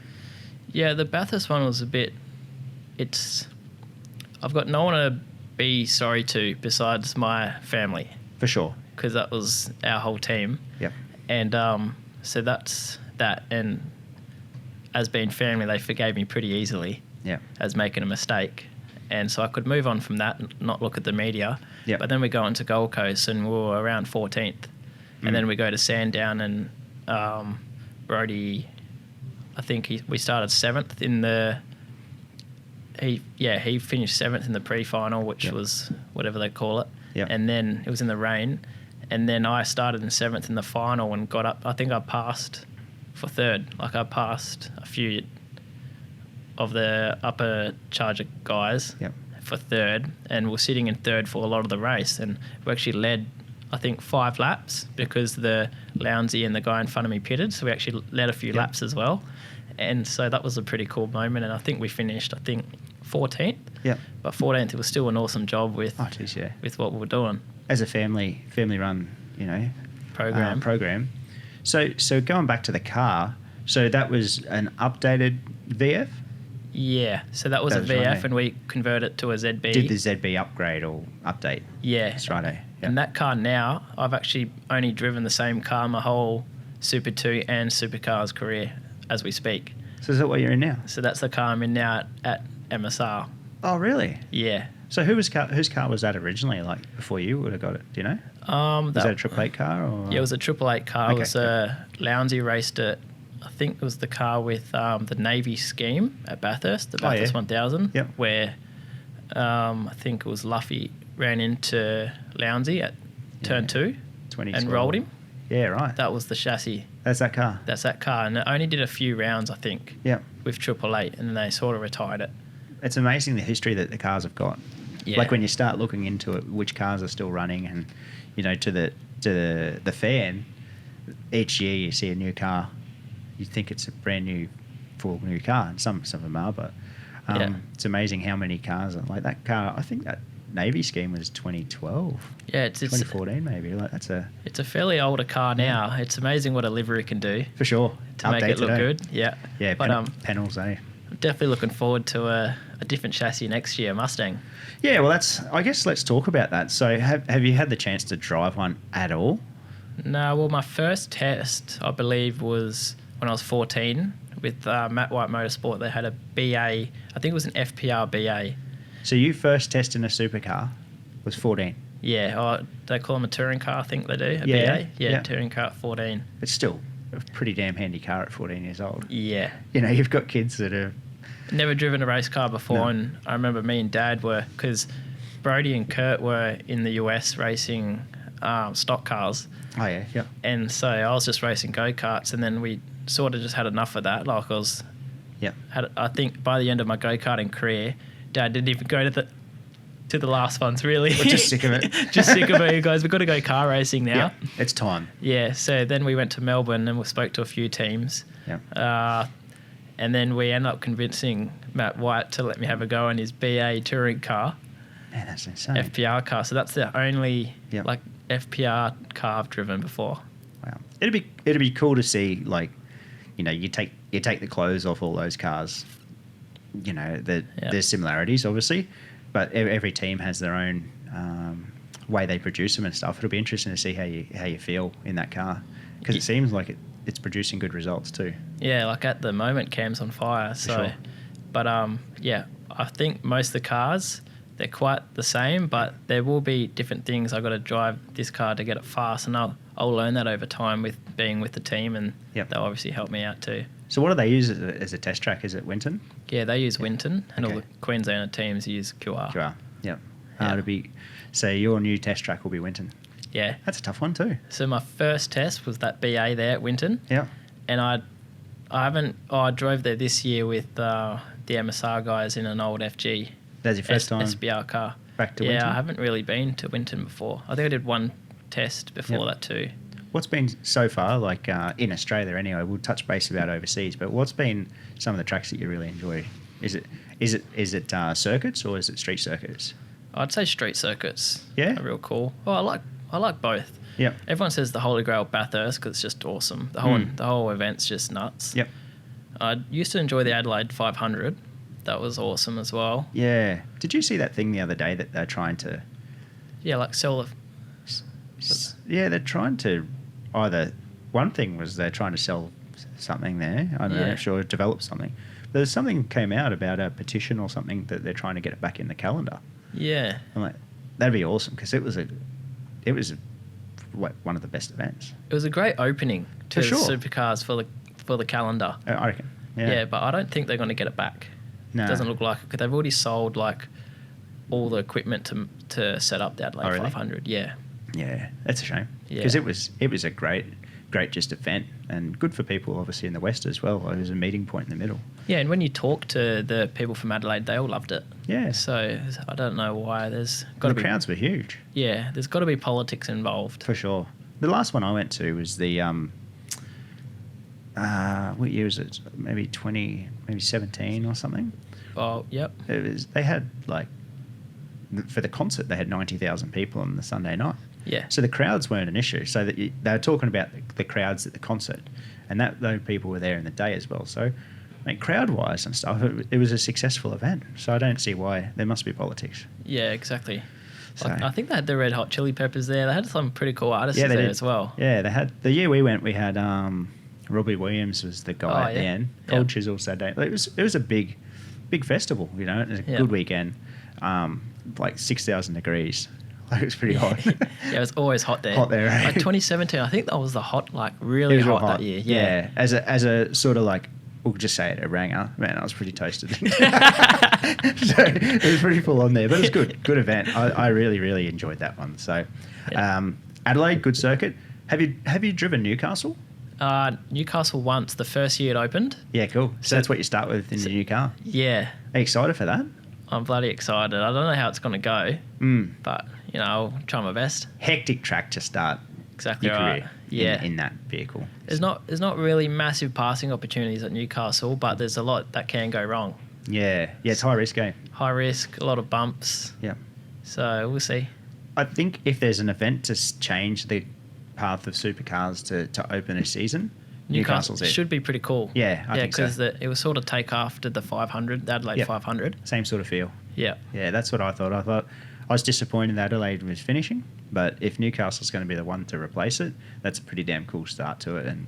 Yeah, the Bathurst one was a bit. I've got no one to be sorry to besides my family. For sure. Because that was our whole team. Yep. And so that's that. And as being family, they forgave me pretty easily. Yeah. As making a mistake. And so I could move on from that and not look at the media. Yep. But then we go into Gold Coast and we were around 14th. And then we go to Sandown and Brody, I think we started 7th in the... He finished 7th in the pre-final, which was whatever they call it. Yep. And then it was in the rain. And then I started in 7th in the final and got up. I think I passed for 3rd. I passed a few of the upper charger guys for third, and we're sitting in third for a lot of the race, and we actually led, I think, 5 laps because the Lounsey and the guy in front of me pitted, so we actually led a few laps as well. And so that was a pretty cool moment, and I think we finished, 14th. Yeah. But 14th, it was still an awesome job with with what we were doing. As a family run, program. So going back to the car, so that was an updated VF? Yeah, so that was a VF, right, and we converted it to a ZB. Did the ZB upgrade or update? Yeah. That's right. Yep. And that car now, I've actually only driven the same car my whole Super 2 and Supercars career as we speak. So is that what you're in now? So that's the car I'm in now at MSR. Oh, really? Yeah. So whose car was that originally, like before you would have got it? Do you know? Was that a 888 car? Or? Yeah, it was a 888 car. Okay. It was Lounsey raced it. I think it was the car with the Navy scheme at Bathurst, the Bathurst 1000, where I think it was Luffy ran into Lounsey at turn 2 and rolled him. Yeah, right. That was the chassis. That's that car? That's that car. And it only did a few rounds, I think, with 888, and then they sort of retired it. It's amazing the history that the cars have got. Yeah. Like when you start looking into it, which cars are still running, and, to the fan, each year you see a new car. You think it's a brand new, full new car, and some of them are, but it's amazing how many cars are like that car. I think that Navy scheme was 2012. Yeah, it's 2014 maybe. Like it's a fairly older car now. Yeah. It's amazing what a livery can do. For sure. To make it look good. Yeah. Yeah, but panels, eh? I'm definitely looking forward to a different chassis next year, Mustang. Yeah, well, I guess let's talk about that. So have you had the chance to drive one at all? No, well, my first test, I believe, was when I was 14 with Matt White Motorsport. They had a BA, I think it was an FPR BA. So you first tested in a supercar was 14? Yeah, they call them a touring car, I think they do, BA. Yeah, touring car at 14. It's still a pretty damn handy car at 14 years old. Yeah. You've got kids that have... Never driven a race car before, and I remember me and Dad were, because Brody and Kurt were in the US racing stock cars. Oh, yeah, yeah. And so I was just racing go-karts, and then we sort of just had enough of that. Like I think by the end of my go-karting career, Dad didn't even go to the last ones, really. We're just sick of it. Just sick of it, you guys. We've got to go car racing now. Yeah, it's time. Yeah, so then we went to Melbourne and we spoke to a few teams. Yeah. And then we ended up convincing Matt White to let me have a go on his BA touring car. Man, that's insane. FPR car. So that's the only FPR car I've driven before. Wow. It'd be cool to see, you take the clothes off all those cars. There's similarities, obviously, but every team has their own way they produce them and stuff. It'll be interesting to see how you feel in that car, because it seems like it's producing good results too. Yeah, like at the moment, Cam's on fire. So, sure. But I think most of the cars, they're quite the same, but there will be different things. I've got to drive this car to get it fast, and I'll learn that over time with being with the team, and they'll obviously help me out too. So what do they use as a test track? Is it Winton? Yeah, they use Winton, and all the Queenslander teams use QR. QR, yep. So your new test track will be Winton. Yeah. That's a tough one too. So my first test was that BA there at Winton. Yeah. And I drove there this year with the MSR guys in an old FG. That's your first time? SBR car. Back to Winton? Yeah, I haven't really been to Winton before. I think I did one test before that too. What's been so far, in Australia anyway, we'll touch base about overseas, but what's been some of the tracks that you really enjoy? Is it circuits or is it street circuits? I'd say street circuits. Yeah? Are real cool. Oh, I like both. Yep. Everyone says the Holy Grail Bathurst because it's just awesome. The whole event's just nuts. Yep. I used to enjoy the Adelaide 500. That was awesome as well. Yeah. Did you see that thing the other day that they're trying to... Yeah, sell... Yeah, they're trying to... Either... One thing was they're trying to sell something there. I'm not sure, develop something. There's something came out about a petition or something that they're trying to get it back in the calendar. Yeah. I'm like, that'd be awesome, because it was one of the best events. It was a great opening to Supercars for the calendar. I reckon. Yeah, but I don't think they're going to get it back. No. It doesn't look like it, because they've already sold all the equipment to set up the Adelaide 500. Yeah. Yeah, that's a shame, because it was a great great just event and good for people obviously in the West as well. It was a meeting point in the middle. Yeah, and when you talk to the people from Adelaide, they all loved it. Yeah. So I don't know why. The crowds were huge. Yeah, there's got to be politics involved. For sure. The last one I went to was the what year was it? Maybe 17 or something. Oh, yep. They had for the concert they had 90,000 people on the Sunday night. Yeah. So the crowds weren't an issue. So that they were talking about the crowds at the concert, and those people were there in the day as well. So, crowd-wise and stuff, it was a successful event. So I don't see why there must be politics. Yeah, exactly. So, I think they had the Red Hot Chili Peppers there. They had some pretty cool artists there as well. Yeah, they had. The year we went, we had Robbie Williams was the guy at the end. Cold Chisel Saturday. It was a big festival. It was a good weekend. 6,000 degrees. It was pretty hot. Yeah, it was always hot there. Hot there, right? 2017, I think that was the hot, really hot that year. Yeah. As a sort of we'll just say it, a ranger. Man, I was pretty toasted. So it was pretty full on there, but it was good. Good event. I really, really enjoyed that one. So, Adelaide, good circuit. Have you driven Newcastle? Newcastle once, the first year it opened. Yeah, cool. So that's what you start with in your new car? Yeah. Are you excited for that? I'm bloody excited. I don't know how it's going to go, but, I'll try my best. Hectic track to start exactly your right. career in that vehicle. There's not really massive passing opportunities at Newcastle, but there's a lot that can go wrong. Yeah, it's high risk game. High risk, a lot of bumps. Yeah. So we'll see. I think if there's an event to change the path of supercars to open a season, Newcastle's it. Should be pretty cool. Yeah, I think so. because it was sort of take after the 500, the Adelaide 500. Same sort of feel. Yeah. Yeah, that's what I thought. I was disappointed that Adelaide was finishing, but if Newcastle's going to be the one to replace it, that's a pretty damn cool start to it. And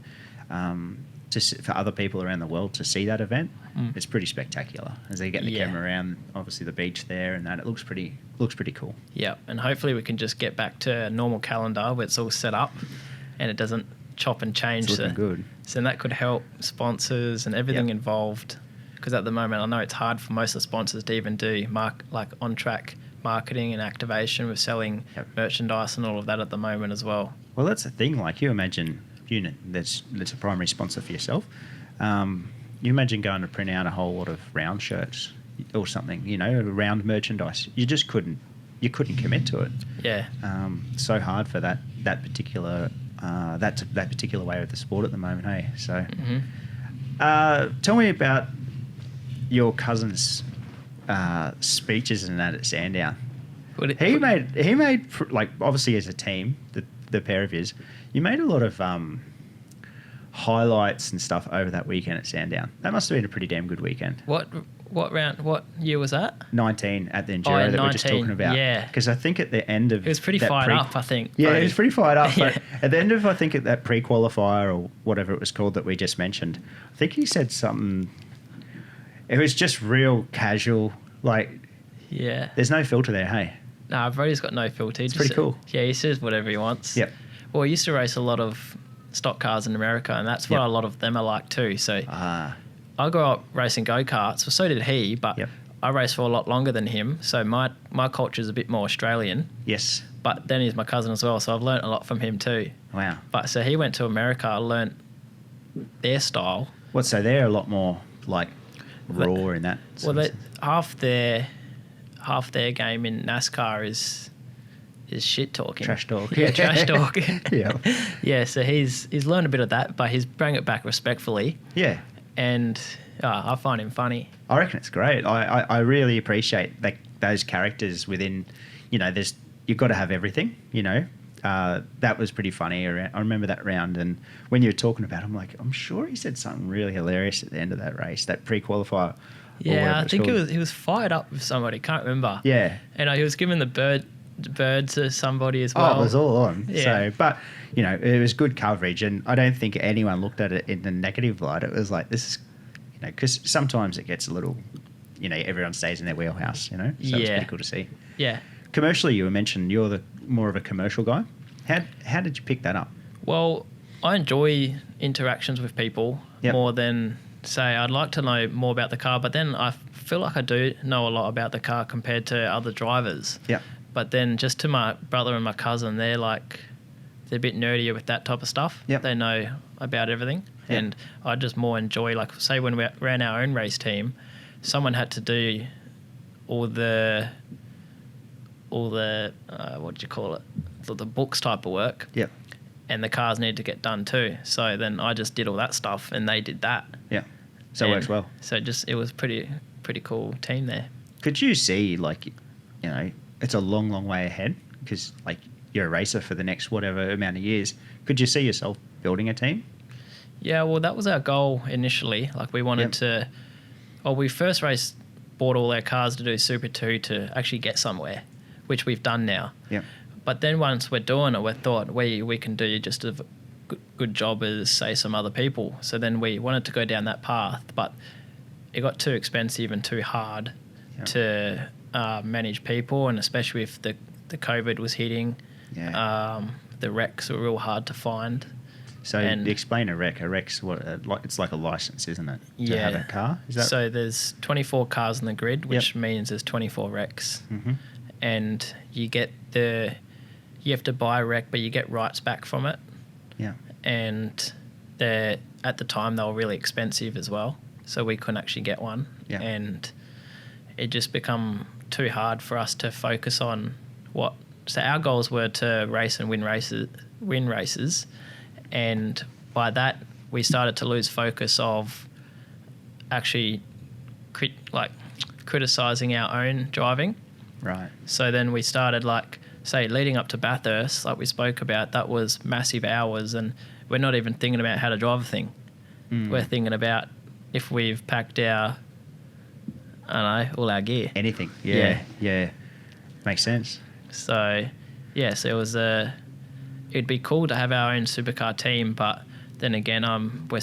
for other people around the world to see that event, it's pretty spectacular as they get the camera around. Obviously, the beach there and that it looks pretty cool. Yeah, and hopefully we can just get back to a normal calendar where it's all set up and it doesn't chop and change. It's looking good. So that could help sponsors and everything involved. Because at the moment, I know it's hard for most of the sponsors to even do on-track marketing and activation with selling merchandise and all of that at the moment as well. Well, that's the thing. You imagine, that's a primary sponsor for yourself. You imagine going to print out a whole lot of round shirts or something, round merchandise. You just couldn't commit to it. Yeah. So hard for that particular that particular way of the sport at the moment. Hey, so tell me about your cousin's speeches and that at Sandown. He made obviously as a team, the pair of yous, you made a lot of highlights and stuff over that weekend at Sandown. That must have been a pretty damn good weekend. What year was that? 19 at the Enduro that we're just talking about. Yeah. Because I think at the end of... It was pretty fired up, I think. Yeah, it was pretty fired up. But at the end of, I think, at that pre-qualifier or whatever it was called that we just mentioned, I think he said something... It was just real casual. Yeah. There's no filter there, hey? No, Brody's got no filter. It's pretty cool. Yeah, he says whatever he wants. Yep. Well, he used to race a lot of stock cars in America, and that's what a lot of them are like too. So I grew up racing go-karts, well, so did he, but I raced for a lot longer than him. So my culture is a bit more Australian. Yes. But then he's my cousin as well, so I've learnt a lot from him too. Wow. But so he went to America, learnt their style. So they're a lot more raw in that. Well, half their game in NASCAR is shit talking. Trash talk. Yeah, trash talk. Yeah. Yeah, so he's learned a bit of that, but he's bring it back respectfully. Yeah. And I find him funny. I reckon it's great. I really appreciate those characters within, you've got to have everything, That was pretty funny. I remember that round, and when you were talking about it, I'm sure he said something really hilarious at the end of that race, that pre-qualifier. Yeah, I think he was fired up with somebody, can't remember. Yeah. And he was giving the bird to somebody as well. Oh, it was all on. Yeah. So, but, it was good coverage, and I don't think anyone looked at it in the negative light. It was like, this is, because sometimes it gets a little, everyone stays in their wheelhouse, So it's pretty cool to see. Yeah. Commercially, you mentioned you're more of a commercial guy. How did you pick that up? Well, I enjoy interactions with people more than, say, I'd like to know more about the car, but then I feel like I do know a lot about the car compared to other drivers. Yeah. But then just to my brother and my cousin, they're they're a bit nerdier with that type of stuff. Yep. They know about everything. Yep. And I just more enjoy, like, say when we ran our own race team, someone had to do all the what do you call it? The books type of work. Yep. And the cars needed to get done too. So then I just did all that stuff and they did that. Yeah. So it works well. So it was pretty cool team there. Could you see, like, it's a long, long way ahead because, like, you're a racer for the next whatever amount of years. Could you see yourself building a team? Yeah, well, that was our goal initially. Like, we wanted to... Well, we first bought all our cars to do Super 2 to actually get somewhere, which we've done now. Yeah. But then once we're doing it, we thought we can do just a good job as, say, some other people. So then we wanted to go down that path, but it got too expensive and too hard to manage people, and especially if the COVID was hitting. Yeah. The wrecks were real hard to find. So explain a wreck. A wreck's it's like a license, isn't it? To have a car? Is that... So there's 24 cars on the grid, which means there's 24 wrecks. Mm-hmm. And you have to buy a wreck, but you get rights back from it. Yeah. And at the time they were really expensive as well, so we couldn't actually get one. Yeah. And it just become too hard for us to focus on what. So our goals were to race and win races, and by that we started to lose focus of actually criticizing our own driving. Right. So then we started, like, say, leading up to Bathurst, like we spoke about, that was massive hours, and we're not even thinking about how to drive a thing. We're thinking about if we've packed our, all our gear. Anything. Yeah. Makes sense. So, yes, it'd be cool to have our own supercar team, but then again, we're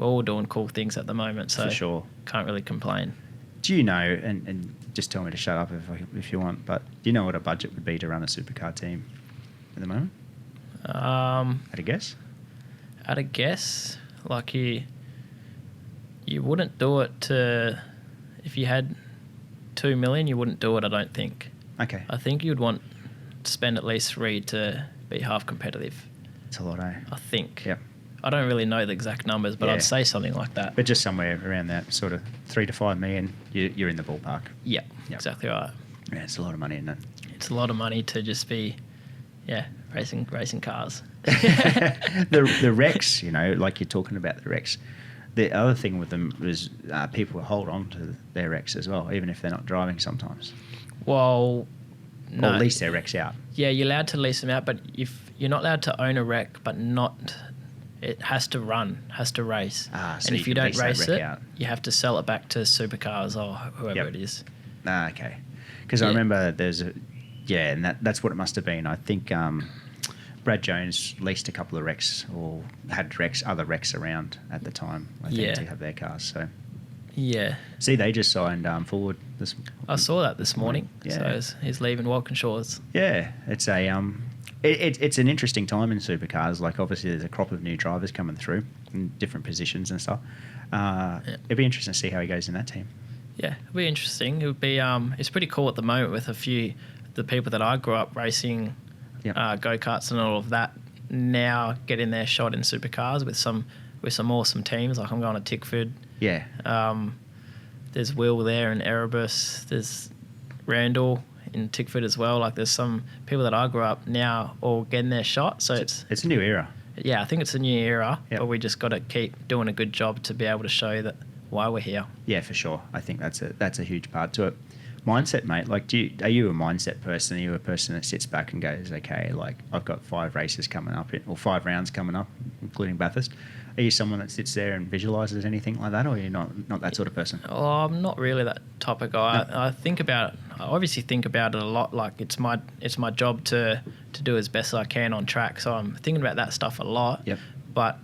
all doing cool things at the moment, so for sure, can't really complain. Do you know, and just tell me to shut up if you want, but do you know what a budget would be to run a supercar team at the moment? At a guess? At a guess, like you wouldn't do it if you had 2 million, you wouldn't do it, I don't think. Okay. I think you'd want to spend at least 3 to be half competitive. It's a lot, eh? I think. Yeah. I don't really know the exact numbers, but I'd say something like that. But just somewhere around that sort of 3 to 5 million, you're in the ballpark. Yeah, exactly right. Yeah, it's a lot of money, isn't it? It's a lot of money to just be, racing cars. The wrecks, like you're talking about the wrecks. The other thing with them is people hold on to their wrecks as well, even if they're not driving sometimes. Well, no. Or lease their wrecks out. Yeah, you're allowed to lease them out, but if you're not allowed to own a wreck, but it has to race. So and if you don't race it, out. you have to sell it back to Supercars or whoever it is. Okay. Because I remember and that's what it must have been. I think Brad Jones leased a couple of wrecks or had other wrecks around at the time, I think, to have their cars. So. Yeah. See, they just signed forward this. I saw that this morning. Yeah. So he's leaving Walkinshaws. Yeah, it's it's an interesting time in supercars. Like, obviously, there's a crop of new drivers coming through in different positions and stuff. It'd be interesting to see how he goes in that team. Yeah, it'd be interesting. It would be. It's pretty cool at the moment with the people that I grew up racing, go-karts and all of that. Now getting their shot in supercars with some awesome teams. Like, I'm going to Tickford. Yeah. There's Will there in Erebus. There's Randall in Tickford as well. Like, there's some people that I grew up now all getting their shot. So it's a new era. Yeah, I think it's a new era. Yep. But we just got to keep doing a good job to be able to show that why we're here. Yeah, for sure. I think that's a huge part to it. Mindset, mate. Like, are you a mindset person? Are you a person that sits back and goes, okay, like, I've got 5 races coming up, or 5 rounds coming up, including Bathurst? Are you someone that sits there and visualises anything like that, or are you not that sort of person? Oh, I'm not really that type of guy. No. I obviously think about it a lot. Like, it's my job to do as best as I can on track. So I'm thinking about that stuff a lot. Yep. But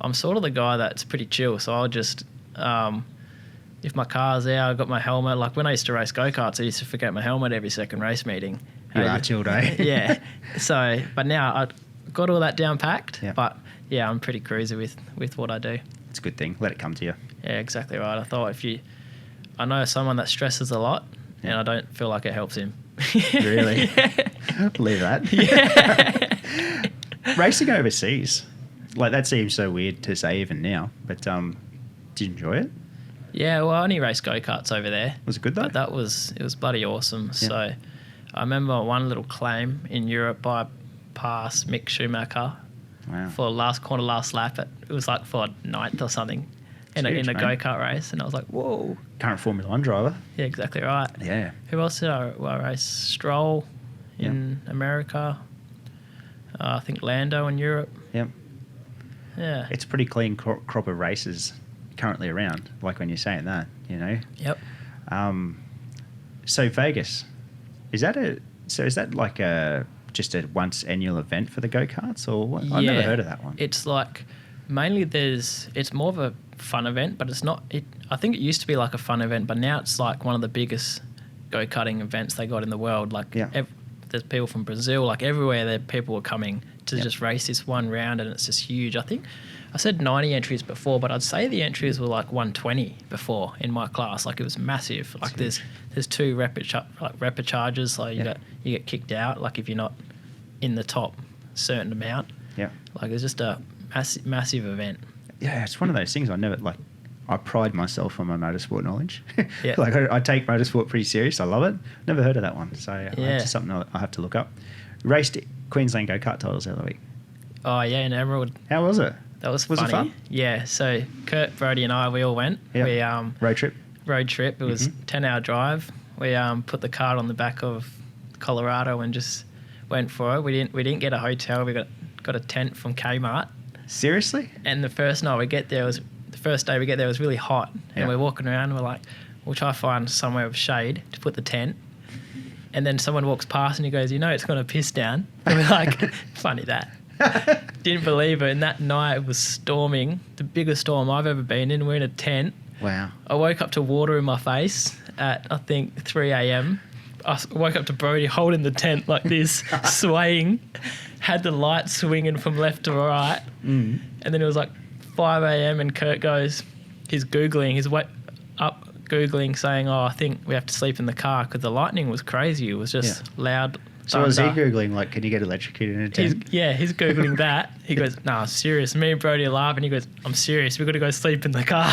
I'm sort of the guy that's pretty chill. So I'll just, if my car's out, I've got my helmet. Like, when I used to race go-karts, I used to forget my helmet every second race meeting. You are chilled, eh? Yeah. So, but now I've got all that down packed. Yep. But yeah, I'm pretty cruisy with what I do. It's a good thing. Let it come to you. Yeah, exactly right. I thought I know someone that stresses a lot, and I don't feel like it helps him. Really? Yeah. Believe that. Yeah. Racing overseas, like that seems so weird to say even now, but did you enjoy it? Yeah, well, I only raced go-karts over there. Was it good though? But it was bloody awesome. Yeah. So I remember one little claim in Europe, I passed Mick Schumacher for last lap. It was like for ninth or something in a go-kart race. And I was like, whoa. Current Formula 1 driver. Yeah, exactly right. Yeah. Who else did I race? Stroll in America. I think Lando in Europe. Yep. Yeah. It's a pretty clean crop of races currently around, like when you're saying that, you know? Yep. So Vegas, is that like just a once annual event for the go-karts or what? I've never heard of that one. It's like mainly it's more of a fun event, but it's not, I think it used to be like a fun event, but now it's like one of the biggest go-karting events they got in the world. Like there's people from Brazil, like everywhere there people are coming to just race this one round, and it's just huge. I think I said 90 entries before, but I'd say the entries were like 120 before in my class. Like it was massive. Like there's two rapid charges, so you get kicked out. Like if you're not in the top certain amount. Yeah. Like it's just a massive event. Yeah, it's one of those things I pride myself on my motorsport knowledge. Yeah. Like I take motorsport pretty serious. I love it. Never heard of that one. So it's something I have to look up. Raced Queensland go-kart titles the other week. Oh yeah, in Emerald. How was it? That was funny. Was it fun? Yeah. So Kurt, Brody, and I, we all went. Yep. We road trip. It was 10-hour drive. We put the cart on the back of Colorado and just went for it. We didn't get a hotel. We got a tent from Kmart. Seriously? And the first day we get there was really hot, and we're walking around and we're like, we'll try to find somewhere with shade to put the tent. And then someone walks past and he goes, it's going to piss down. And we're like, funny that. Didn't believe it. And that night it was storming, the biggest storm I've ever been in. We're in a tent. Wow. I woke up to water in my face at, I think, 3 a.m. I woke up to Brody holding the tent like this, swaying, had the light swinging from left to right. And then it was like 5 a.m. and Kurt goes, he's up Googling saying, I think we have to sleep in the car because the lightning was crazy. It was just loud. So was he Googling, like, can you get electrocuted in a tent? He's Googling that. He goes, I'm serious. Me and Brody are laughing. He goes, I'm serious. We've got to go sleep in the car.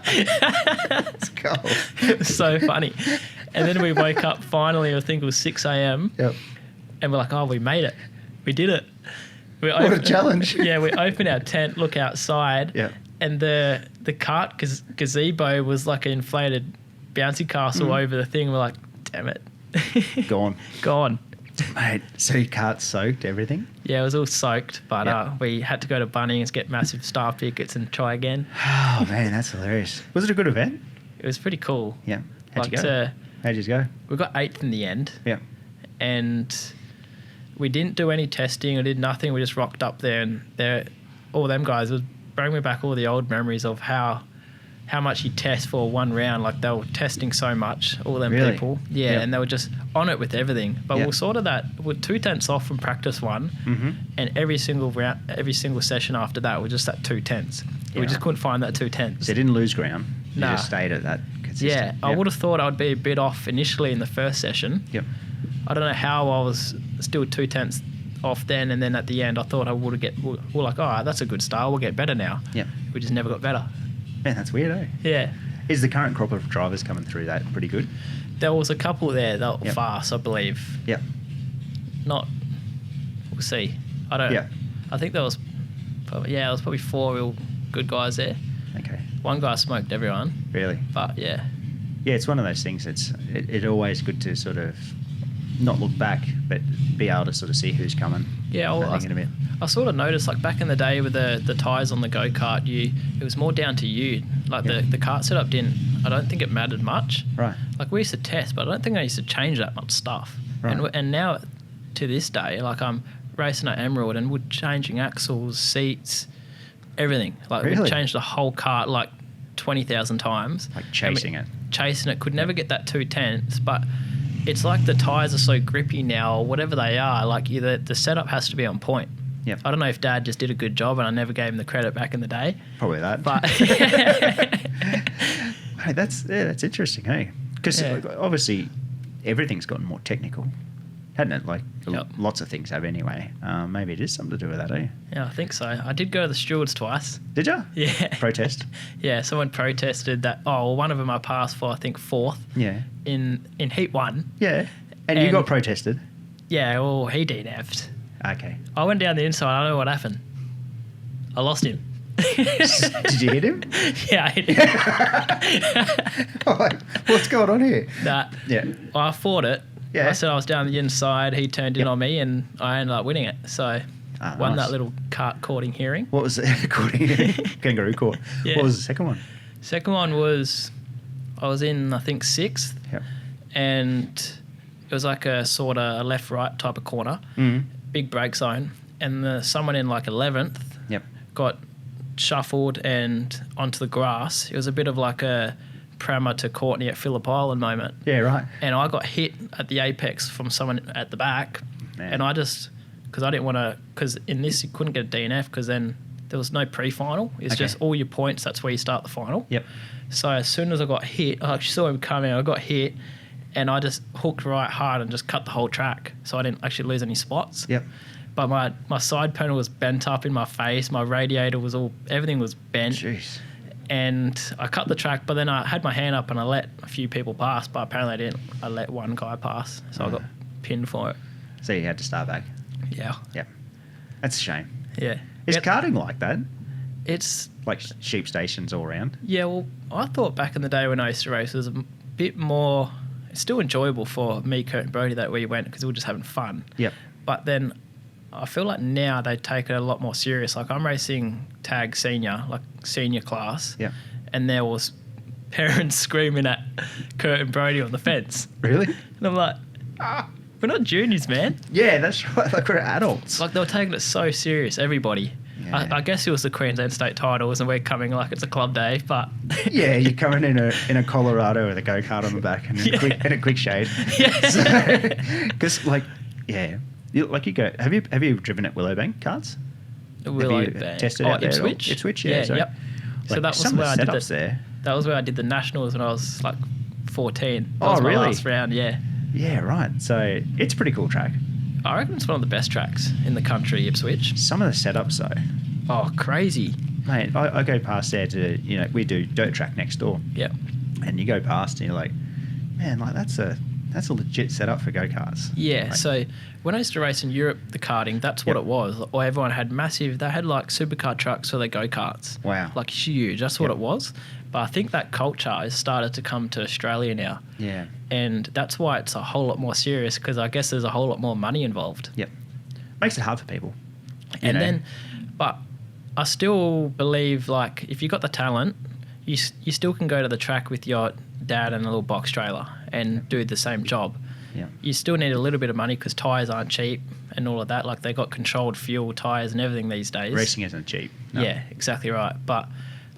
It's cold. It was so funny. And then we woke up finally, I think it was 6 a.m. Yep. And we're like, we made it. We did it. What a challenge. Yeah, we open our tent, look outside. Yeah. And the cart gazebo was like an inflated bouncy castle over the thing. We're like, damn it. Gone. Mate, so your cart soaked everything? Yeah, it was all soaked, but we had to go to Bunnings, get massive star tickets and try again. Oh, man, that's hilarious. Was it a good event? It was pretty cool. Yeah. How'd you go? How'd you go? We got 8th in the end. Yeah. And we didn't do any testing or did nothing. We just rocked up there, and all them guys was bringing me back all the old memories of how much you test for one round. Like they were testing so much, all them people. Yeah, yep. And they were just on it with everything. But we're sort of we're 2 tenths off from practice 1, and every single session after that was just that 2 tenths. Yeah. We just couldn't find that 2 tenths. So you didn't lose ground. You just stayed at that consistent. Yeah, I would have thought I would be a bit off initially in the first session. Yep. I don't know how I was still 2 tenths off then, and then at the end I thought I would get. We're like, that's a good start. We'll get better now. Yeah. We just never got better. Man, that's weird, eh? Yeah. Is the current crop of drivers coming through that pretty good? There was a couple there that were fast, I believe. Yeah. We'll see. I don't. Yeah. I think there was probably 4 real good guys there. Okay. One guy smoked everyone. Really? But yeah. Yeah, it's one of those things. It's always good to sort of not look back, but be able to sort of see who's coming. Yeah, I sort of noticed, like back in the day with the tyres on the go-kart, it was more down to you. Like the kart setup I don't think it mattered much. Right. Like we used to test, but I don't think I used to change that much stuff. Right. And now to this day, like I'm racing at Emerald and we're changing axles, seats, everything. Like we changed the whole kart like 20,000 times. Like chasing it. Could never get that 2 tenths, but it's like the tyres are so grippy now, or whatever they are. Like the setup has to be on point. Yep. I don't know if Dad just did a good job, and I never gave him the credit back in the day. Probably that. But hey, that's interesting, hey? Because obviously everything's gotten more technical. hadn't it? Like Yep. lots of things have anyway. Maybe it is something to do with that, eh? Yeah, I think so. I did go to the stewards twice. Did you? Yeah. Protest? Yeah, someone protested that. Oh, well, one of them I passed for, I think, fourth Yeah. in Heat 1. Yeah. And you got protested? Yeah, well, he DNF'd. Okay. I went down the inside. I don't know what happened. I lost him. Did you hit him? Yeah, I hit him. What's going on here? Nah, Yeah. well, I fought it. Yeah. I said I was down the inside. He turned in on me, and I ended up winning it. So, won nice. that little courting hearing. What was the kangaroo court? Yeah. What was the second one? Second one was, I was in, I think, 6th, Yep. and it was like a sort of a left-right type of corner, big break zone, and someone in like 11th Yep. got shuffled and onto the grass. It was a bit of like a Prama to Courtney at Phillip Island moment. Yeah, right. And I got hit at the apex from someone at the back. Man. And I just, because I didn't want to, because in this you couldn't get a DNF because then there was no pre-final. It's just all your points. That's where you start the final. Yep. So as soon as I got hit, I actually saw him coming. I got hit and I just hooked right hard and just cut the whole track. So I didn't actually lose any spots. Yep. But my side panel was bent up in my face. My radiator was everything was bent. Jeez. And I cut the track, but then I had my hand up and I let a few people pass, but apparently I didn't. I let one guy pass, so I got pinned for it. So you had to start back. Yeah. Yep. That's a shame. Yeah. Is karting like that? It's, Like sheep stations all around? yeah, well, I thought back in the day when I used to race, it was a bit more, it's still enjoyable for me, Kurt and Brody, that we went because we were just having fun. Yep. But then I feel like now they take it a lot more serious. Like I'm racing tag senior, like senior class. Yep. And there was parents screaming at Kurt and Brody on the fence. Really? And I'm like, we're not juniors, man. Yeah, that's right. Like we're adults. Like they were taking it so serious, everybody. Yeah. I guess it was the Queensland state titles and we're coming like it's a club day, but Yeah, you're coming in a Colorado with a go-kart on the back and a quick shade. Yeah. Because like, yeah, you go. Have you driven at Willowbank karts? Willowbank. Tested out there at all? Ipswich? Ipswich, yeah. So, yep. So like, that was some where of I the did setups there. That was where I did the nationals when I was like 14. That Oh, was my really? last round, yeah. Yeah, right. So it's a pretty cool track. I reckon it's one of the best tracks in the country, Ipswich. Some of the setups though, Oh, crazy. mate. I go past there to we do dirt track next door, Yep. and you go past and you're like, man, like that's a legit setup for go-karts. Yeah, Like, so when I used to race in Europe, the karting, that's what Yep. it was. Or everyone had they had like supercar trucks for their go-karts. Wow. Like huge, that's what Yep. it was. But I think that culture has started to come to Australia now. yeah. And that's why it's a whole lot more serious because I guess there's a whole lot more money involved. Yep. Makes it hard for people. But I still believe like if you got the talent, you still can go to the track with your dad and a little box trailer and do the same job. Yeah. You still need a little bit of money because tyres aren't cheap and all of that. Like they got controlled fuel tyres and everything these days. Racing isn't cheap. No. Yeah, exactly right. But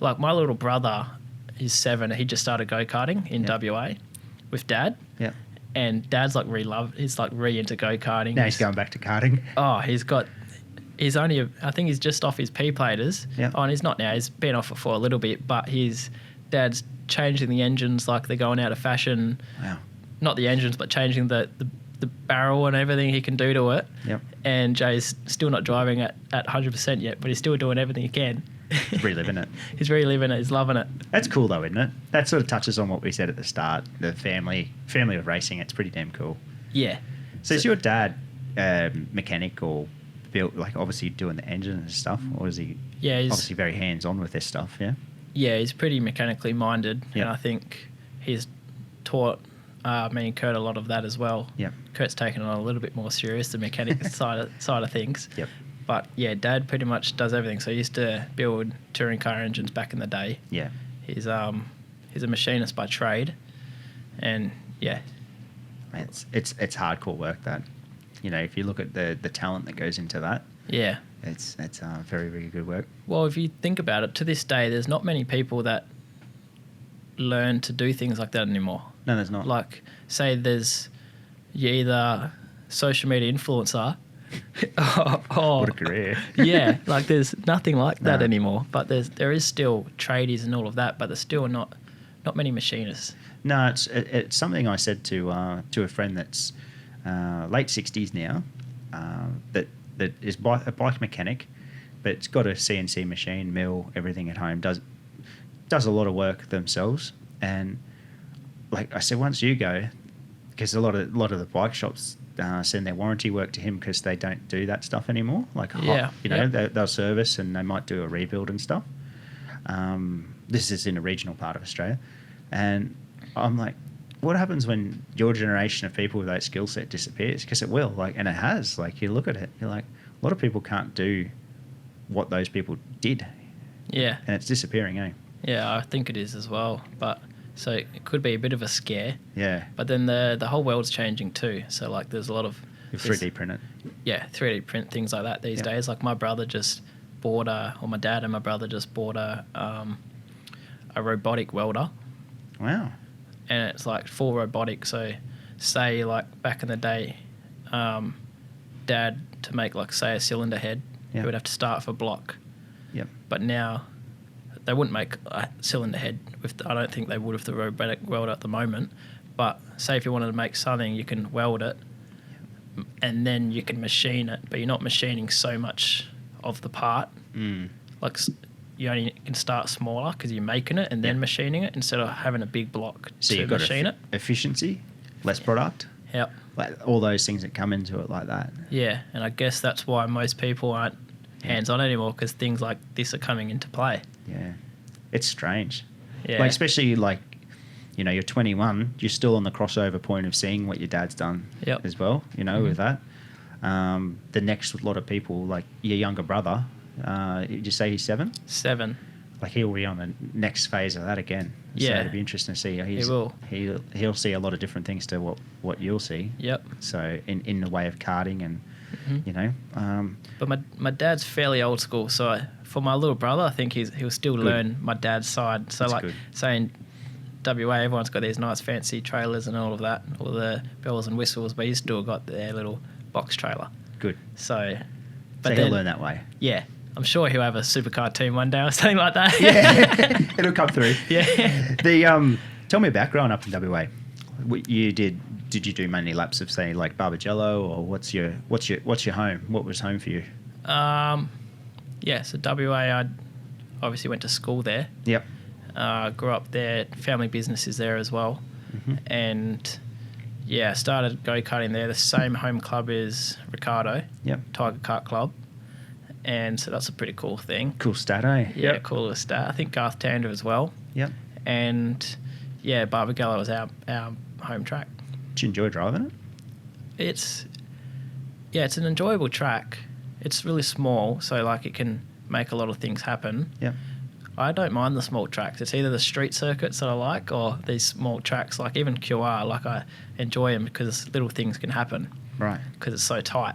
like my little brother, he's 7. He just started go-karting in WA with dad. Yeah. And dad's like he's like into go-karting. Now he's going back to karting. Oh, I think he's just off his P-platers. Yeah. Oh, and he's not now. He's been off it for a little bit, but his dad's changing the engines like they're going out of fashion. Wow. Not the engines, but changing the barrel and everything he can do to it. Yep. And Jay's still not driving at 100% yet, but he's still doing everything he can. Reliving it. He's reliving it. He's loving it. That's cool though, isn't it? That sort of touches on what we said at the start. The family of racing. It's pretty damn cool. Yeah. So is your dad mechanic or built, like obviously doing the engine and stuff, or is he Yeah, obviously very hands-on with this stuff? Yeah. Yeah, he's pretty mechanically minded, Yep. and I think he's taught me and Kurt a lot of that as well. Yep. Kurt's taken it on a little bit more serious, the mechanic side of things. Yep. But yeah, Dad pretty much does everything. So he used to build touring car engines back in the day. Yeah. He's a machinist by trade, and yeah, Man, it's hardcore work. That, if you look at the talent that goes into that, yeah. it's very, very good work. Well, if you think about it, to this day, there's not many people that learn to do things like that anymore. No, there's not. Like, say you're either social media influencer or What a career. yeah, like there's nothing like that No. anymore. But there is still tradies and all of that, but there's still not many machinists. No, it's something I said to a friend that's late 60s now, that is a bike mechanic, but it's got a CNC machine, mill, everything at home, does a lot of work themselves. And like I said, once you go, because a lot of the bike shops send their warranty work to him because they don't do that stuff anymore. Like, they'll service and they might do a rebuild and stuff. This is in a regional part of Australia. And I'm like, what happens when your generation of people with that skill set disappears? Because it will, and it has. Like, you look at it, you're like, a lot of people can't do what those people did. Yeah. And it's disappearing, eh? Yeah, I think it is as well. But so it could be a bit of a scare. Yeah. But then the whole world's changing too. So like there's a lot of... You 3D print it. Yeah, 3D print things like that these days. Like my brother just bought my dad and my brother just bought a robotic welder. Wow. And it's like full robotic. So say like back in the day, Dad, to make like say a cylinder head, he would have to start with a block. Yep. But now they wouldn't make a cylinder head I don't think they would with the robotic welder at the moment. But say if you wanted to make something, you can weld it and then you can machine it, but you're not machining so much of the part. Like you only can start smaller because you're making it and then machining it instead of having a big block to machine it. Efficiency, less product. Yep. Like all those things that come into it like that. Yeah, and I guess that's why most people aren't hands-on anymore, because things like this are coming into play. Yeah. It's strange. Yeah. Like, especially like, you're 21, you're still on the crossover point of seeing what your dad's done as well, with that. The next lot of people, like your younger brother, did you say he's 7? 7. Like he'll be on the next phase of that again. So it'll be interesting to see. He will. He'll see a lot of different things to what you'll see. Yep. So in the way of karting and, But my dad's fairly old school, so for my little brother, I think he'll still learn my dad's side. So That's good. saying WA, everyone's got these nice fancy trailers and all of that, all the bells and whistles, but he's still got their little box trailer. Good. So he'll learn that way. Yeah. I'm sure he'll have a supercar team one day or something like that. Yeah, it'll come through. Yeah. Tell me about growing up in WA. You did you do mainly laps of, say, like Barbagello, or what's your home? What was home for you? So WA, I obviously went to school there. Yep. Grew up there. Family business is there as well. And started go-karting there. The same home club as Ricardo. Yep. Tiger Kart Club. And so that's a pretty cool thing. Cool stat, eh? Yeah, cool little stat. I think Garth Tander as well. Yep. And Barbagello was our home track. Did you enjoy driving it? It's an enjoyable track. It's really small, so like it can make a lot of things happen. Yeah. I don't mind the small tracks. It's either the street circuits that I like or these small tracks, like even QR. Like I enjoy them because little things can happen. Right. Because it's so tight.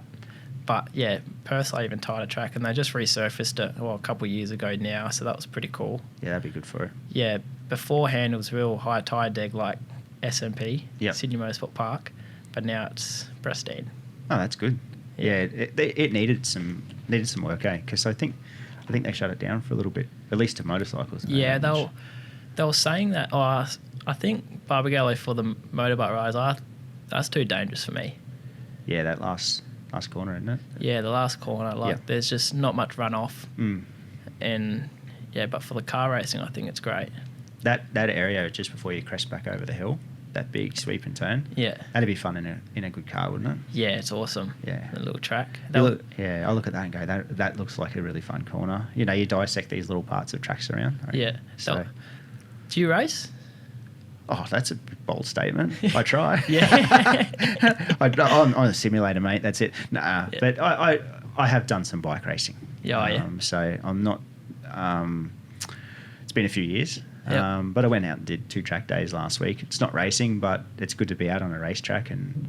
But yeah, Perth's like even tighter track, and they just resurfaced it a couple of years ago now, so that was pretty cool. Yeah, that'd be good for it. Yeah, beforehand it was real high tide deg like SMP, yep. Sydney Motorsport Park, but now it's pristine. Oh, that's good. Yeah, it needed some work, eh? Because I think they shut it down for a little bit, at least to motorcycles. Yeah, they were saying that. Oh, I think Barbagello for the motorbike rides, that's too dangerous for me. Yeah, that last corner, isn't it? Yeah, the last corner. There's just not much runoff. And but for the car racing, I think it's great. That area just before you crest back over the hill, that big sweep and turn. Yeah, that'd be fun in a good car, wouldn't it? Yeah, it's awesome. Yeah, the little track. I look at that and go, that looks like a really fun corner. You dissect these little parts of tracks around. Right? Yeah. So, do you race? Oh, that's a bold statement. I try. Yeah. I'm on a simulator, mate. That's it. Nah, yeah. But I have done some bike racing. Yeah, So I'm not. It's been a few years. Yep. But I went out and did 2 track days last week. It's not racing, but it's good to be out on a racetrack, and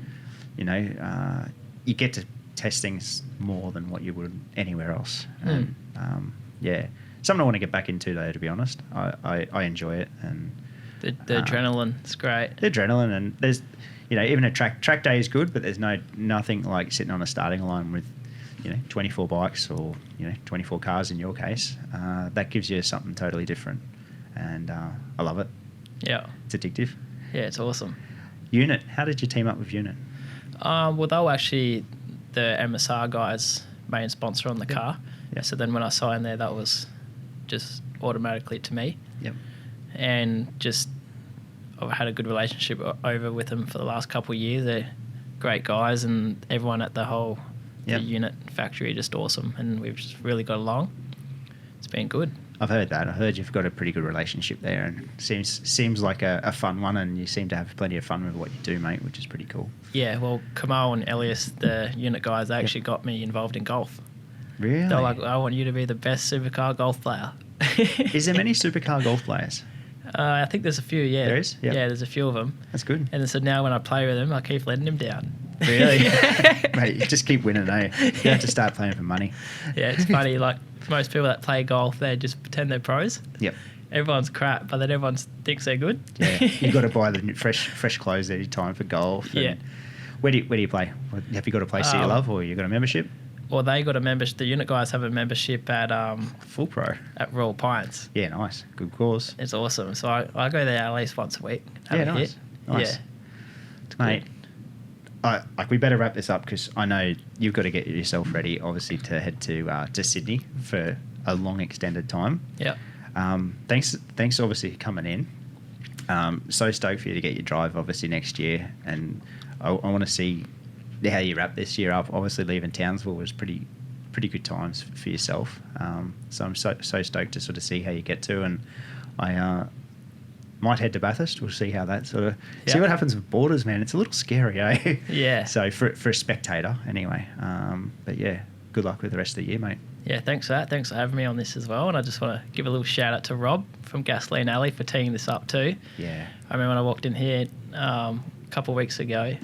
you get to test things more than what you would anywhere else. And something I want to get back into though. To be honest, I enjoy it, and the adrenaline. It's great. The adrenaline, and there's even a track day is good, but there's nothing like sitting on a starting line with 24 bikes or 24 cars in your case. That gives you something totally different. And I love it. Yeah. It's addictive. Yeah, it's awesome. Unit. How did you team up with Unit? Well, they were actually the MSR guys' main sponsor on the car. Yeah. So then when I signed there, that was just automatically to me. Yep. And just I've had a good relationship over with them for the last couple of years. They're great guys, and everyone at the unit factory just awesome, and we've just really got along. It's been good. I've heard that. I heard you've got a pretty good relationship there, and seems like a fun one, and you seem to have plenty of fun with what you do, mate, which is pretty cool. Yeah, well, Kamal and Elias, the unit guys, they actually got me involved in golf. Really? They're like, I want you to be the best supercar golf player. Is there many supercar golf players? I think there's a few, yeah. There is? Yep. Yeah, there's a few of them. That's good. And so now when I play with them, I keep letting them down. Really? Mate, you just keep winning, eh? You have to start playing for money. Yeah, it's funny. Like, most people that play golf, they just pretend they're pros. Yep. Everyone's crap, but then everyone thinks they're good. Yeah, you've got to buy the fresh clothes every time for golf. Yeah. Where do you play? Have you got a place that you love, or you got a membership? Well, they got a membership. The unit guys have a membership at Full Pro at Royal Pines. Yeah, nice, good cause. It's awesome. So I go there at least once a week. Have a nice. hit. Nice. Yeah, mate. We better wrap this up because I know you've got to get yourself ready, obviously, to head to Sydney for a long extended time. Yeah. Thanks, obviously, for coming in. So stoked for you to get your drive, obviously, next year, and I want to see how you wrap this year up. Obviously, leaving Townsville was pretty good times for yourself. So I'm so stoked to sort of see how you get to, and I might head to Bathurst. We'll see how that sort of see what happens with borders, man. It's a little scary, eh? Yeah. So for a spectator, anyway. But yeah, good luck with the rest of the year, mate. Yeah, thanks for that. Thanks for having me on this as well. And I just want to give a little shout out to Rob from Gasoline Alley for teeing this up too. Yeah. I remember when I walked in here a couple of weeks ago,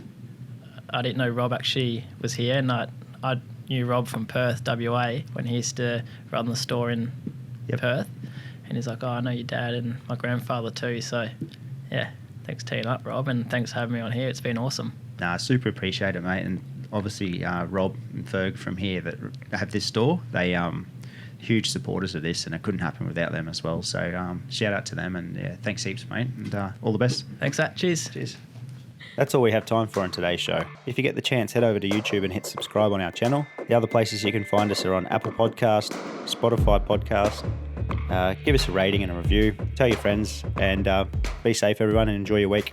I didn't know Rob actually was here, and I knew Rob from Perth, WA, when he used to run the store in Perth. And he's like, I know your dad and my grandfather too. So, yeah, thanks for teeing up, Rob, and thanks for having me on here. It's been awesome. Nah, super appreciate it, mate. And obviously, Rob and Ferg from here that have this store, they huge supporters of this, and it couldn't happen without them as well. So shout out to them, and yeah, thanks heaps, mate, and all the best. Thanks, that. Cheers. Cheers. That's all we have time for on today's show. If you get the chance, head over to YouTube and hit subscribe on our channel. The other places you can find us are on Apple Podcast, Spotify Podcast. Give us a rating and a review. Tell your friends, and be safe, everyone, and enjoy your week.